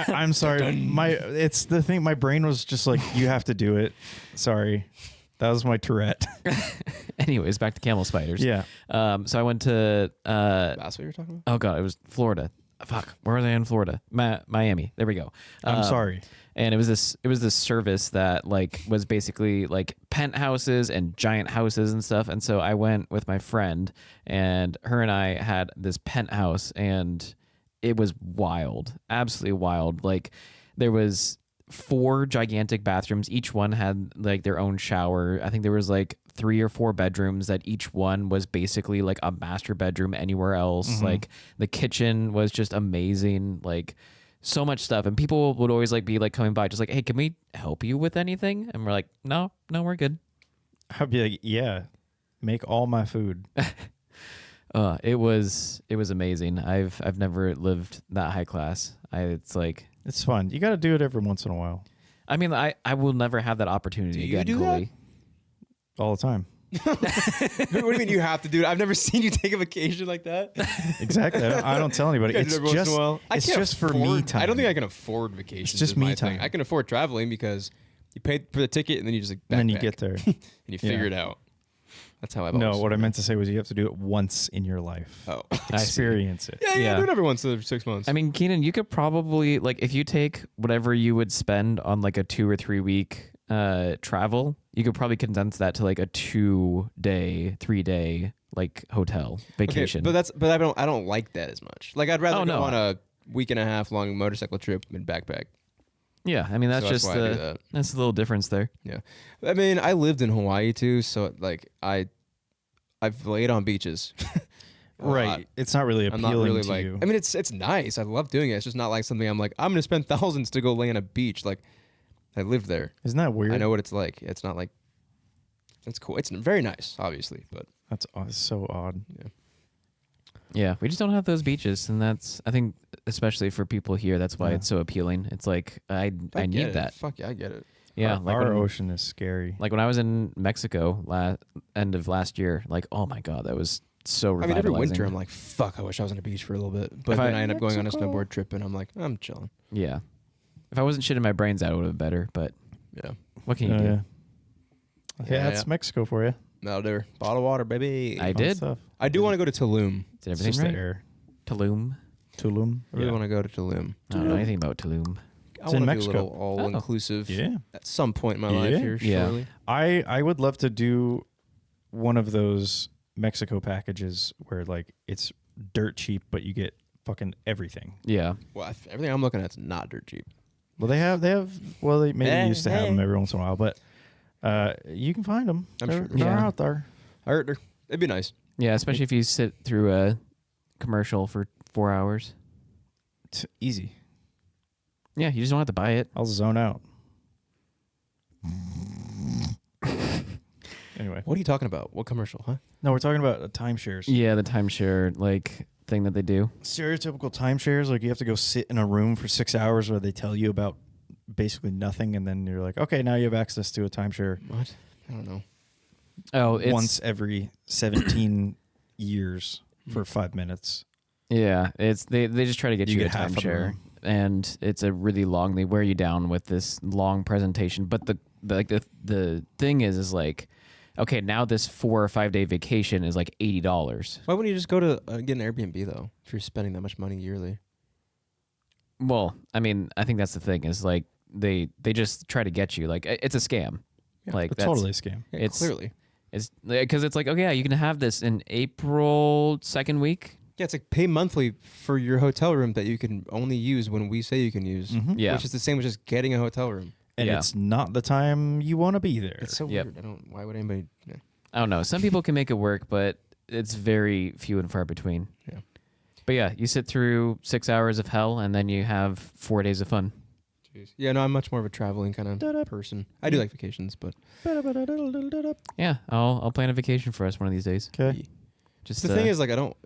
I'm sorry. It's the thing. My brain was just like, you have to do it. Sorry, that was my Tourette. Anyways, back to camel spiders. Yeah. So I went to That's what you're talking about? oh God, it was Florida. Fuck, where was I in Florida? Miami. There we go. I'm sorry. And it was this service that like was basically like penthouses and giant houses and stuff. And so I went with my friend, and her and I had this penthouse, and it was wild, absolutely wild. Like there was 4 gigantic bathrooms. Each one had like their own shower. I think there was like 3 or 4 bedrooms that each one was basically like a master bedroom anywhere else. Like the kitchen was just amazing. Like so much stuff, and people would always like be like coming by, just like, hey, can we help you with anything? And we're like, no, we're good. I'd be like, yeah, make all my food. It was amazing. I've never lived that high class. It's like, It's fun. You got to do it every once in a while. I mean, I will never have that opportunity Do you again, do that? Coley. All the time. What do you mean you have to do it? I've never seen you take a vacation like that. Exactly. I don't tell anybody. You It's guys do it every once just, in a while. I it's can't just for me afford- time. I don't think I can afford vacations. just is my me thing. time. I can afford traveling because you pay for the ticket and then you just like And then you backpack get there. and you Yeah. figure it out. That's how I've No, always what I done meant to say was you have to do it once in your life. Oh. I see. Experience it. Yeah, Yeah. do it every once every 6 months. I mean, Keenan, you could probably like if you take whatever you would spend on like a 2 or 3 week travel, you could probably condense that to like a 2-day, 3-day like hotel vacation. Okay, but I don't like that as much. Like I'd rather Oh, go no. on a week and a half long motorcycle trip and backpack. yeah, I mean that's So just why I do that. that's the little difference there. Yeah, I mean I lived in Hawaii too, so like I've laid on beaches. a lot. Right. It's not really I'm appealing not really to like. you. I mean, it's nice. I love doing it. It's just not like something I'm like. I'm gonna spend thousands to go lay on a beach. Like, I lived there. Isn't that weird? I know what it's like. It's not like. It's cool. It's very nice, obviously, but That's so odd. Yeah, we just don't have those beaches, and that's I think especially for people here, that's why Yeah. it's so appealing. It's like I get need it. that. Fuck yeah, I get it. Yeah, Our when, ocean is scary. like when I was in Mexico end of last year, like oh my god, that was so I revitalizing. mean, every winter I'm like, fuck. I wish I was on a beach for a little bit, but If then I- I end up going on a Mexico. snowboard trip, and I'm like, I'm chilling. Yeah. If I wasn't shitting my brains out, it would have been better. But Yeah, what can you do? Yeah, Yeah, that's yeah. Mexico for you. that'll do. Bottle of water, baby. I Fun did. Stuff. I do want to go to Tulum. Did It's everything just right? the air. Tulum. Tulum. I really Yeah. want to go to Tulum. I don't know anything about Tulum. I It's in want to do a Mexico. little all-inclusive Yeah. at some point in my life Yeah. here. Yeah. Surely. I would love to do one of those Mexico packages where like it's dirt cheap, but you get fucking everything. Yeah. Well, everything I'm looking at is not dirt cheap. Well, they maybe Hey, used to have them hey. every once in a while, but you can find them. I'm they're, sure. they're Yeah. out there. I heard her. It'd be nice. Yeah, especially if you sit through a commercial for 4 hours. It's easy. Yeah, you just don't have to buy it. I'll zone out. Anyway, What are you talking about? What commercial, huh? no, we're talking about timeshares. Yeah, the timeshare like thing that they do. Stereotypical timeshares, like you have to go sit in a room for 6 hours where they tell you about basically nothing, and then you're like, okay, now you have access to a timeshare What? I don't know. Oh, it's once every 17 years for 5 minutes. yeah, it's they just try to get You you, get a half of the timeshare, room. and it's a really long. They wear you down with this long presentation, but the thing is like, okay, now this 4 or 5 day vacation is like $80. Why wouldn't you just go to get an Airbnb though? If you're spending that much money yearly. Well, I mean, I think that's the thing is like they just try to get you like it's a scam. Yeah, like It's that's, totally a scam. Yeah, It's- clearly. it's because it's like okay, yeah, you can have this in April 2nd week. Yeah, it's like pay monthly for your hotel room that you can only use when we say you can use. Mhm. Yeah, Which is the same as just getting a hotel room. And Yeah. it's not the time you want to be there. It's so Yep. weird. Why would anybody? Yeah. I don't know. Some people can make it work, but it's very few and far between. Yeah. But yeah, you sit through 6 hours of hell, and then you have 4 days of fun. Jeez. Yeah, no, I'm much more of a traveling kind of person. I do like vacations, but Yeah, I'll plan a vacation for us one of these days. Okay. Just the thing is, like, I don't.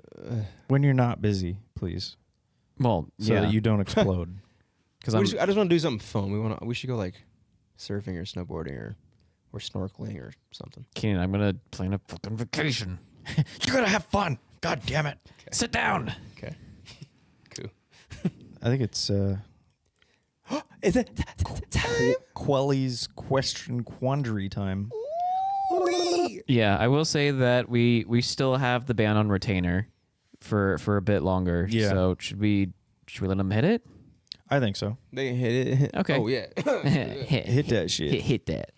When you're not busy, please, well, so yeah, that you don't explode. because I I'm just want to do something fun. We should go like surfing or snowboarding or snorkeling or something. Keenan. I'm gonna plan a fucking vacation. You're gonna have fun. God damn it. Sit down. Okay. Cool. I think it's Is it Quelly's question quandary time. Yeah, I will say that we still have the ban on retainer for a bit longer. Yeah. So should we let them hit it? I think so. They hit it. Okay. Oh yeah. Hit that shit. Hit that.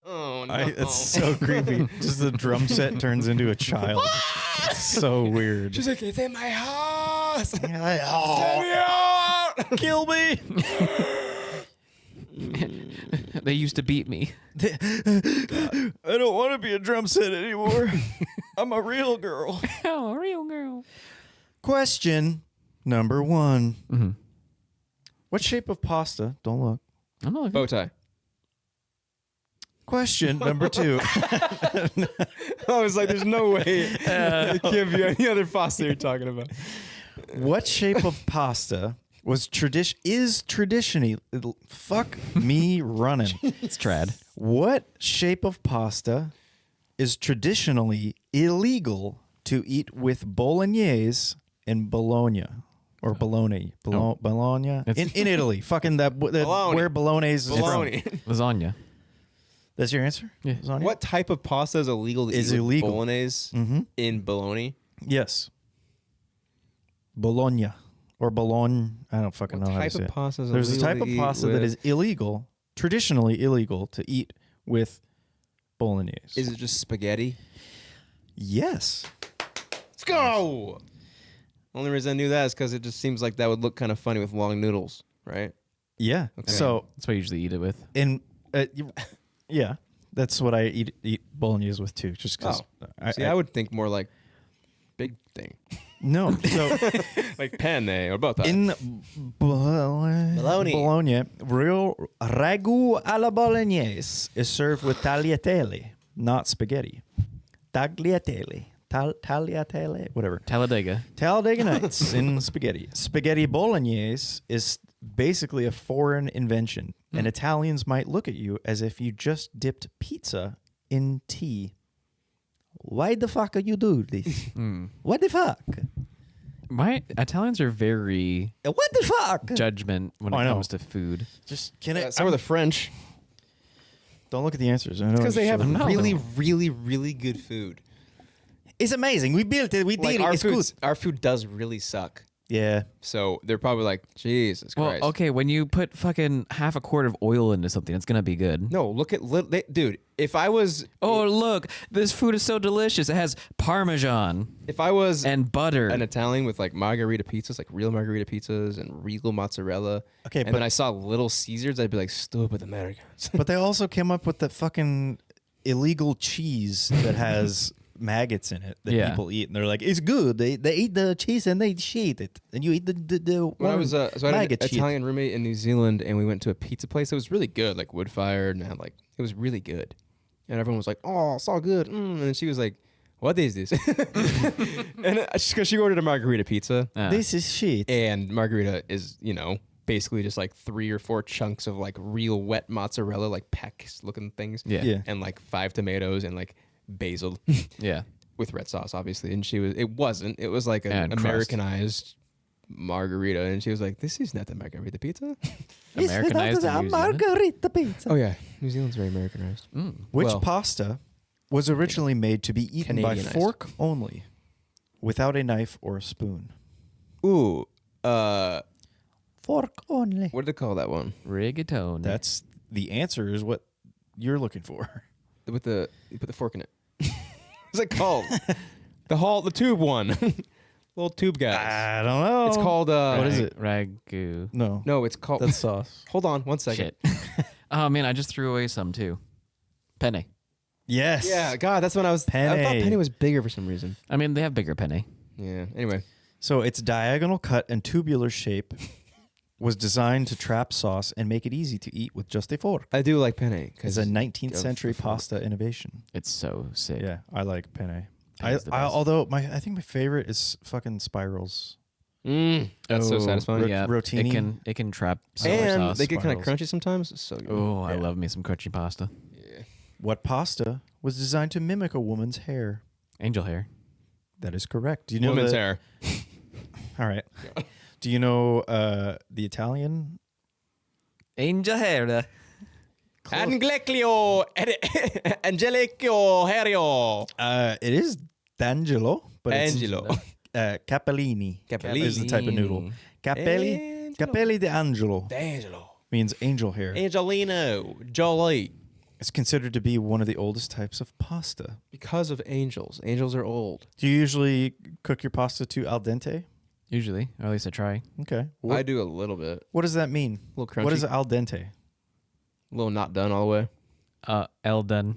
Oh no. It's so creepy. Just the drum set turns into a child. It's so weird. She's like, it's in my heart. boss. Get me out. Kill me. They used to beat me. I don't want to be a drum set anymore. I'm a real girl. Oh, real girl. Question number 1. Mhm. What shape of pasta? Don't look. I'm not looking. Bow tie. Question number 2. I was like, there's no way it can't be any other pasta you're talking about. What shape of pasta is traditionally fuck me running? It's trad. What shape of pasta is traditionally illegal to eat with bolognese in Bologna or Bologna? Bologna It's- in Italy. Fucking Bologna. where bolognese is Bologna. from. Lasagna. That's your answer? Yeah. Lasagna? What type of pasta is illegal to Is eat with illegal. bolognese Mm-hmm. in bologna? Yes. Bologna or Bologna. I don't fucking know how to Type say of it. pasta is There's a illegal type to of eat pasta that with- is illegal, traditionally illegal to eat with bolognese. Is it just spaghetti? Yes. Let's go. Only reason I knew that is because it just seems like that would look kind of funny with long noodles, right? Yeah. Okay. So That's what I usually eat it with. yeah, that's what I eat bolognese with too. Just because. See, I would think more like big thing, no. So like penne or both. That. in Bologna, real ragu alla bolognese is served with tagliatelle, not spaghetti. Tagliatelle. Tagliatelle, whatever. Talladega. Talladega Nights in spaghetti. Spaghetti bolognese is basically a foreign invention, and Italians might look at you as if you just dipped pizza in tea. Why the fuck are you doing this? What the fuck? My Italians are very What the fuck? judgment when I it know. comes to food. Just can I? So are the French. Don't look at the answers. I know Because they have I'm not really, little. really, really good food. It's amazing. We built it. We Like did it. It's good. our food does really suck. Yeah. So they're probably like, Jesus Well, Christ. okay, when you put fucking half a quart of oil into something, it's gonna be good. No, look at dude. If I was Oh, look, this food is so delicious. It has Parmesan and butter. an Italian with like margarita pizzas, like real margarita pizzas and regal mozzarella. Okay, and but- then I saw Little Caesars, I'd be like, stupid Americans. But they also came up with the fucking illegal cheese that has maggots in it that Yeah. people eat, and they're like, it's good. They eat the cheese and they shit it, and you eat the When I one was so I had maggot an shit. Italian roommate in New Zealand, and we went to a pizza place. It was really good, like wood fired, and had like it was really good. And everyone was like, "Oh, it's all good." And then she was like, "What is this?" And because she ordered a margarita pizza, This is shit. and margarita is basically just like 3 or 4 chunks of like real wet mozzarella, like Pecks looking things, yeah. Yeah. and like 5 tomatoes and like basil Yeah. with red sauce, obviously. And it wasn't. It was like an And crust. Americanized margarita, and she was like, "This is not the margarita pizza." Americanized in New Zealand. margarita pizza. Oh yeah, New Zealand's very Americanized. Which Well- pasta was originally made to be eaten by Canadianized. fork only, without a knife or a spoon? Ooh, Fork only. what do they call that one? Rigatone. That's the answer. Is what you're looking for. With the you put the fork in it. What's it called? the tube one, little tube guys. I don't know. It's called What is it? Ragu. No, No, it's called. that's sauce. Hold on, one second. Shit. Oh man, I just threw away some too. Penne. Yes. Yeah, God, that's when I was. I thought Penne. penny was bigger for some reason. I mean, they have bigger penne. Yeah. Anyway, So its diagonal cut and tubular shape was designed to trap sauce and make it easy to eat with just a fork. I do like penne It's because a 19th of century the fork. pasta innovation. It's so sick. Yeah, I like penne. Penne's the best. Although I think my favorite is fucking spirals. That's so Oh, satisfying. Yeah, Rotini. it can trap soy And sauce. they get kind of spirals. crunchy sometimes. It's so good. Oh, I Yeah. love me some crunchy pasta. Yeah. What pasta was designed to mimic a woman's hair? Angel hair. That is correct. Do you know Woman's the- hair. All right. Do you know the Italian? Angel hair. Angliclio, Angelico, Herio. It is D'Angelo, but Angelo. it's Capellini. Capellini. Is the type of noodle. Capelli. Angelo. Capelli D'Angelo D'Angelo. means angel hair. Angelino. Jolie. It's considered to be one of the oldest types of pasta. Because of angels. Angels are old. Do you usually cook your pasta to al dente? Usually, or at least I try. Okay. I do a little bit. What does that mean? A little crunchy. What is al dente? A little not done all the way. El dente.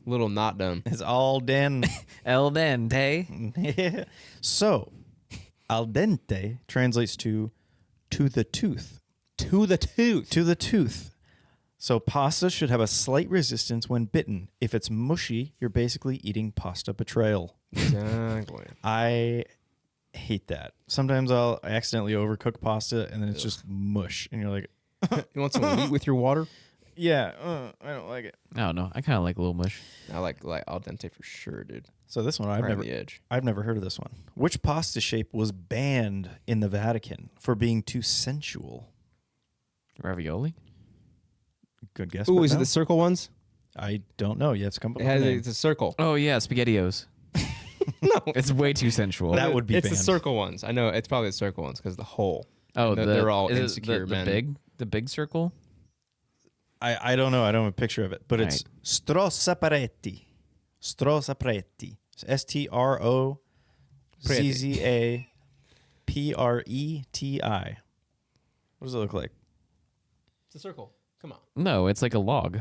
A little not done. It's al dente. El dente. So, al dente translates to the tooth. To the tooth. To the tooth. So pasta should have a slight resistance when bitten. If it's mushy, you're basically eating pasta betrayal. Exactly. I hate that. Sometimes I'll accidentally overcook pasta and then it's just mush. And you're like, You want some wheat with your water? yeah, I don't like it. I don't know. I kind of like a little mush. I like al dente for sure, dude. So this one, Right on the edge. I've never heard of this one. Which pasta shape was banned in the Vatican for being too sensual? Ravioli. Good guess. Ooh, but is it no. the circle ones? I don't know. You have to come up It with has a name. it's a circle. Oh yeah, SpaghettiOs. No, It's way too sensual. That would be It's the banned. circle ones. I know it's probably the circle ones because the hole. Oh, They're all is it insecure men. The big circle. I don't know. I don't have a picture of it, but it's Strozzaparetti. Strozzaparetti. Strozzaparetti. What does it look like? It's a circle. Come on. No, it's like a log,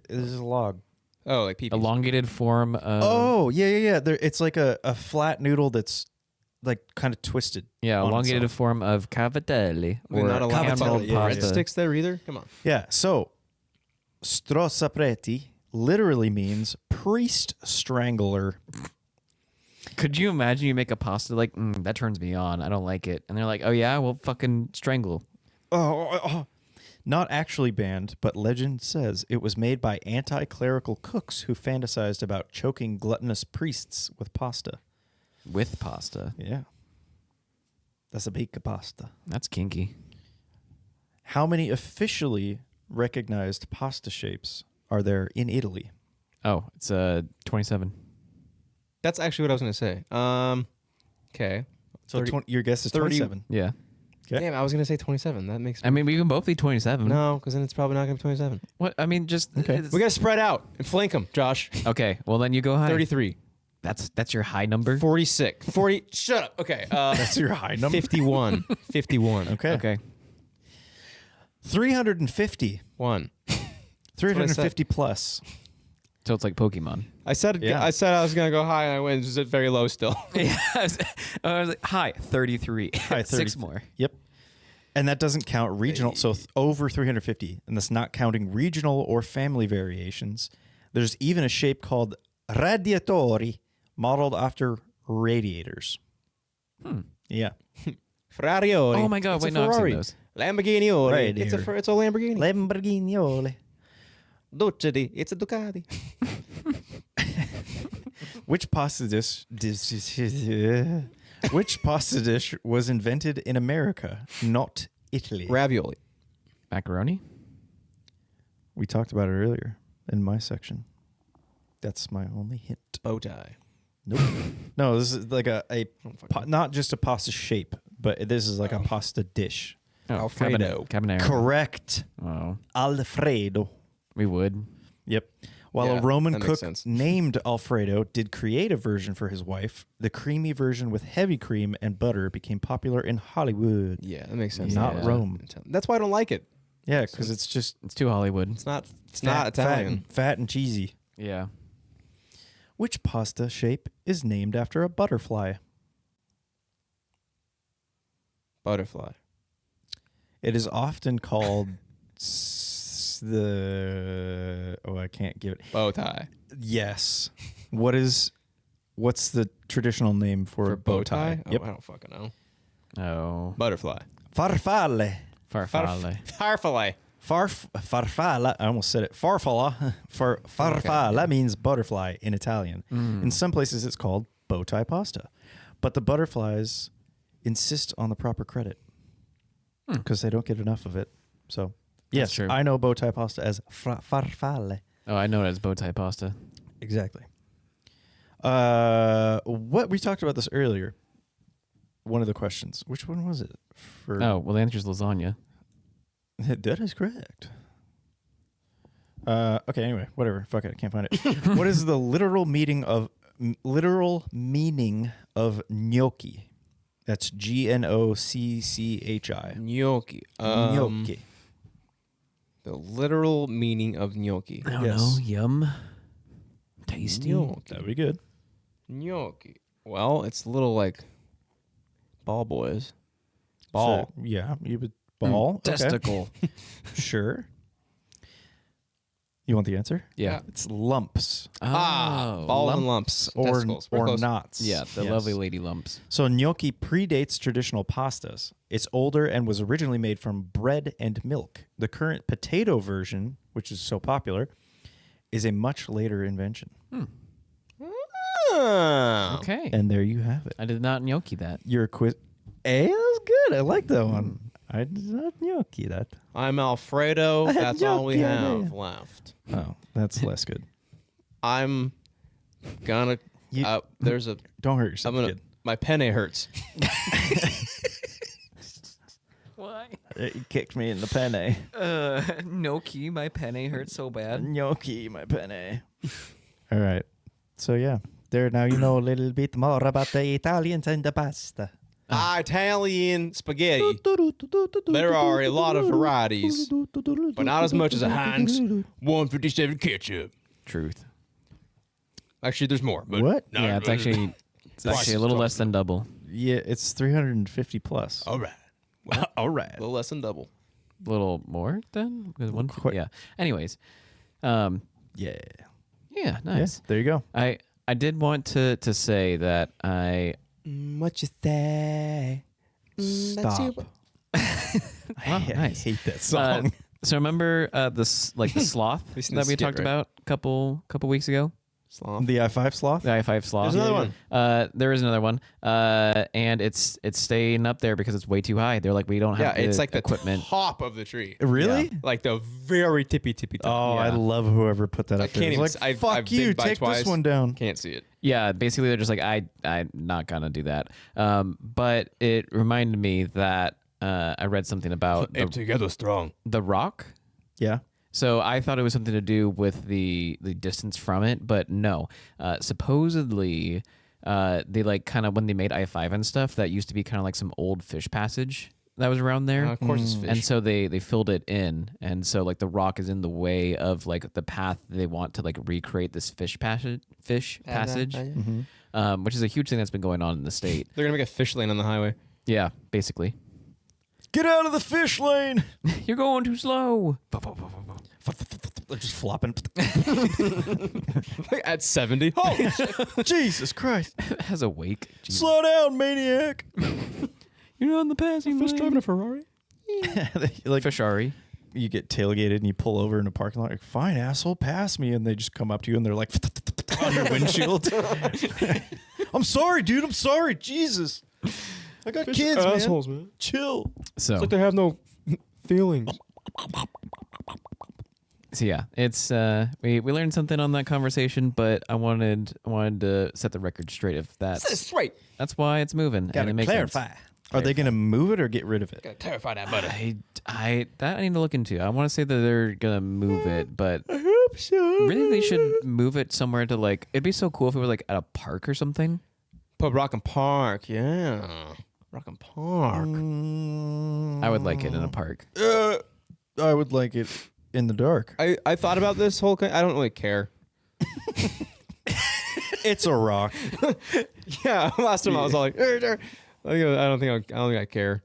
This is a log. Oh, like peepees. elongated form of. Oh, yeah. It's like a flat noodle that's like kind of twisted. Yeah, on elongated itself. form of cavatelli. We're not allowed to cavatelli, tell yeah, breadsticks there either. Come on. Yeah. So, Strozzaparetti literally means priest strangler. Could you imagine you make a pasta like that turns me on? I don't like it, and they're like, oh yeah, well fucking strangle. Oh. Not actually banned, but legend says it was made by anti-clerical cooks who fantasized about choking gluttonous priests with pasta. With pasta. Yeah. That's a big pasta. That's kinky. How many officially recognized pasta shapes are there in Italy? Oh, it's 27. That's actually what I was going to say. Okay. So 30 your guess is 30 27. Yeah. Okay. Damn, I was going to say 27. That makes I mean, we can both be 27. No, because then it's probably not going to be 27. What? I mean, just Okay. it's- We got to spread out and flank them, Josh. Okay. Well, then you go high. 33. That's your high number. 46. 40. Shut up. Okay. That's your high number. 51. 51. Okay. Okay. 350. 1. 350 plus. So it's like Pokemon. I said Yeah. I was going to go high and I went just very low still. Yeah. I was like, high 33. High 6 30. more. Yep. And that doesn't count regional. So over 350. And that's not counting regional or family variations. There's even a shape called radiatori, modeled after radiators. Yeah. Ferrarioli. Oh my God! It's Wait, a no, I've seen Ferrari. those. Lamborghinioli. Radiator. It's a Lamborghini. Lamborghini. Ducati. It's a Ducati. Which pasta dish which pasta dish was invented in America, not Italy? Ravioli. Macaroni. We talked about it earlier in my section. That's my only hint. Bow tie. Nope. No, this is like a not just a pasta shape, but this is like a pasta dish. Oh, Alfredo. Cabanero. Correct. Oh, Alfredo. we would. Yep. While Yeah, a Roman that makes cook sense. named Alfredo did create a version for his wife, the creamy version with heavy cream and butter became popular in Hollywood. Yeah, that makes sense. Not Yeah. Rome. That's why I don't like it. Yeah, because it's just It's too Hollywood. It's not Italian. fat and cheesy. Yeah. Which pasta shape is named after a butterfly? Butterfly. It is often called I can't give it. Bow tie. Yes. What's the traditional name for, bow tie? Oh, Yep. I don't fucking know. Oh. Butterfly. Farfalle. Farfalle. Farfalle. Farfalla. I almost said it. Farfalla. Farfalla means butterfly in Italian. In some places, it's called bow tie pasta, but the butterflies insist on the proper credit because they don't get enough of it. So, yes, true. I know bow tie pasta as farfalle. Oh, I know it as bow tie pasta. Exactly. What we talked about this earlier. One of the questions. Which one was it? Oh, well, the answer's lasagna. That is correct. Okay. Anyway, whatever. Fuck it. I can't find it. What is the literal meaning of gnocchi? That's Gnocchi. Gnocchi. Gnocchi. The literal meaning of gnocchi. I don't Yes. know. Yum. Tasty. Gnocchi. That'd be good. Gnocchi. Well, it's little like ball boys. Ball. So, yeah, you would ball. Okay. Testicle. Sure. You want the answer? Yeah. It's lumps Oh. Balls and lumps. or Testicles. We're or close. knots. Yeah, the Yes. lovely lady lumps. So gnocchi predates traditional pastas. It's older and was originally made from bread and milk. The current potato version, which is so popular, is a much later invention. Ah. Okay. And there you have it. I did not gnocchi that. Your quiz. Hey, that was good. I like that one. I did not gnocchi that. I'm Alfredo. I had That's all we gnocchi have idea. left. Oh, that's less good. I'm gonna. You- There's a. Don't hurt I'm yourself, gonna. kid. My penne hurts. Why? You kicked me in the penne. Gnocchi, my penne hurts so bad. Gnocchi, my penne. All right. So, yeah. There, now you know a little bit more about the Italians and the pasta. Italian spaghetti. There are a lot of varieties, but not as much as a Heinz 157 ketchup. Truth. Actually, there's more. But What? Yeah, it's actually a little less than double. Yeah, it's 350 plus. All right. All right. A little less than double. A little more than because one. Quite- Yeah. Anyways, Yeah. yeah, Yes. nice. There you go. I did want to say that I What you say? Stop. Wow, I nice. hate that song. so remember the sloth We've seen that the we skit, talked right? about a couple weeks ago. Sloth. The I-5 sloth? The i5 sloth. There's another one. There is another one, and it's staying up there because it's way too high. They're like, we don't have Yeah, it's the like the equipment. top of the tree. Really? Like the very tippy top. Oh, I Yeah. love whoever put that I up there. can't It's even. like, I've fuck you, been by take twice. this one down. Can't see it. Yeah, basically they're just like, I'm not gonna do that. But it reminded me that I read something about together strong. the Rock. Yeah. So I thought it was something to do with the distance from it, but no. Supposedly, they like kind of when they made I-5 and stuff, that used to be kind of like some old fish passage that was around there. Of course, it's fish. And so they filled it in, and so like the rock is in the way of like the path they want to like recreate this fish passage, which is a huge thing that's been going on in the state. They're gonna make a fish lane on the highway. Yeah, basically. Get out of the fish lane. You're going too slow. They're just flopping. At 70. Oh, Jesus Christ. Has a wake. Jesus. Slow down, maniac. You're on the passing fish lane. driving a Ferrari. Like Fishari. you get tailgated and you pull over in a parking lot. Like, fine, asshole, pass me. And they just come up to you and they're like on your windshield. I'm sorry, dude. I'm sorry. Jesus. I got kids, man. assholes, man. Chill. So, It's like they have no feelings. so yeah, it's we learned something on that conversation, but I wanted to set the record straight if That's right. that's why it's moving. and Gotta it makes clarify. sense. Are they going to move it or get rid of it? Gotta clarify that butter. I need to look into. I want to say that they're gonna move it, but I hope so. really they should move it somewhere to like. It'd be so cool if it was like at a park or something. Put Rockin' Park, yeah. Rockin' Park. I would like it in a park. I would like it in the dark. I thought about this whole thing. I don't really care. It's a rock. Yeah, last time I was all like, I don't think I care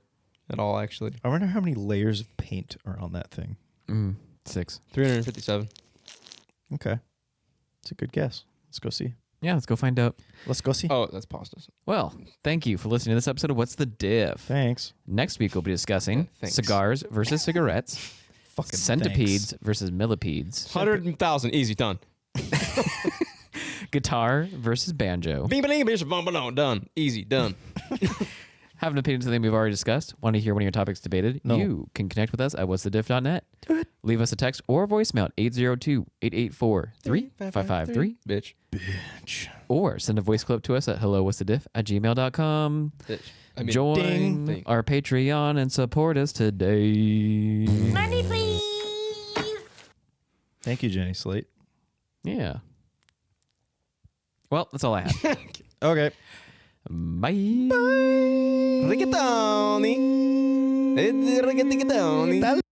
at all. Actually, I wonder how many layers of paint are on that thing. 6. 357. Okay. It's a good guess. Let's go see. Yeah, let's go find out. Let's go see. Oh, that's pastas. Well, thank you for listening to this episode of What's the Diff? Thanks. Next week we'll be discussing Thanks. cigars versus cigarettes, Fucking centipedes versus millipedes, 100,000, easy done. guitar versus banjo. Bing, bing, bing, bum, bum, done. Easy, done. Have an opinion on something we've already discussed? Want to hear one of your topics debated? No. You can connect with us at what'sthediff.net. Leave us a text or voicemail at 802-884-3553 Bitch. Bitch. or send a voice clip to us at hellowhat'sthediff@gmail.com. Bitch. I mean, Join ding. our Patreon and support us today. Money, please. Thank you, Jenny Slate. Yeah. Well, that's all I have. Okay. Bye. Rigatoni. Rigatoni. Tal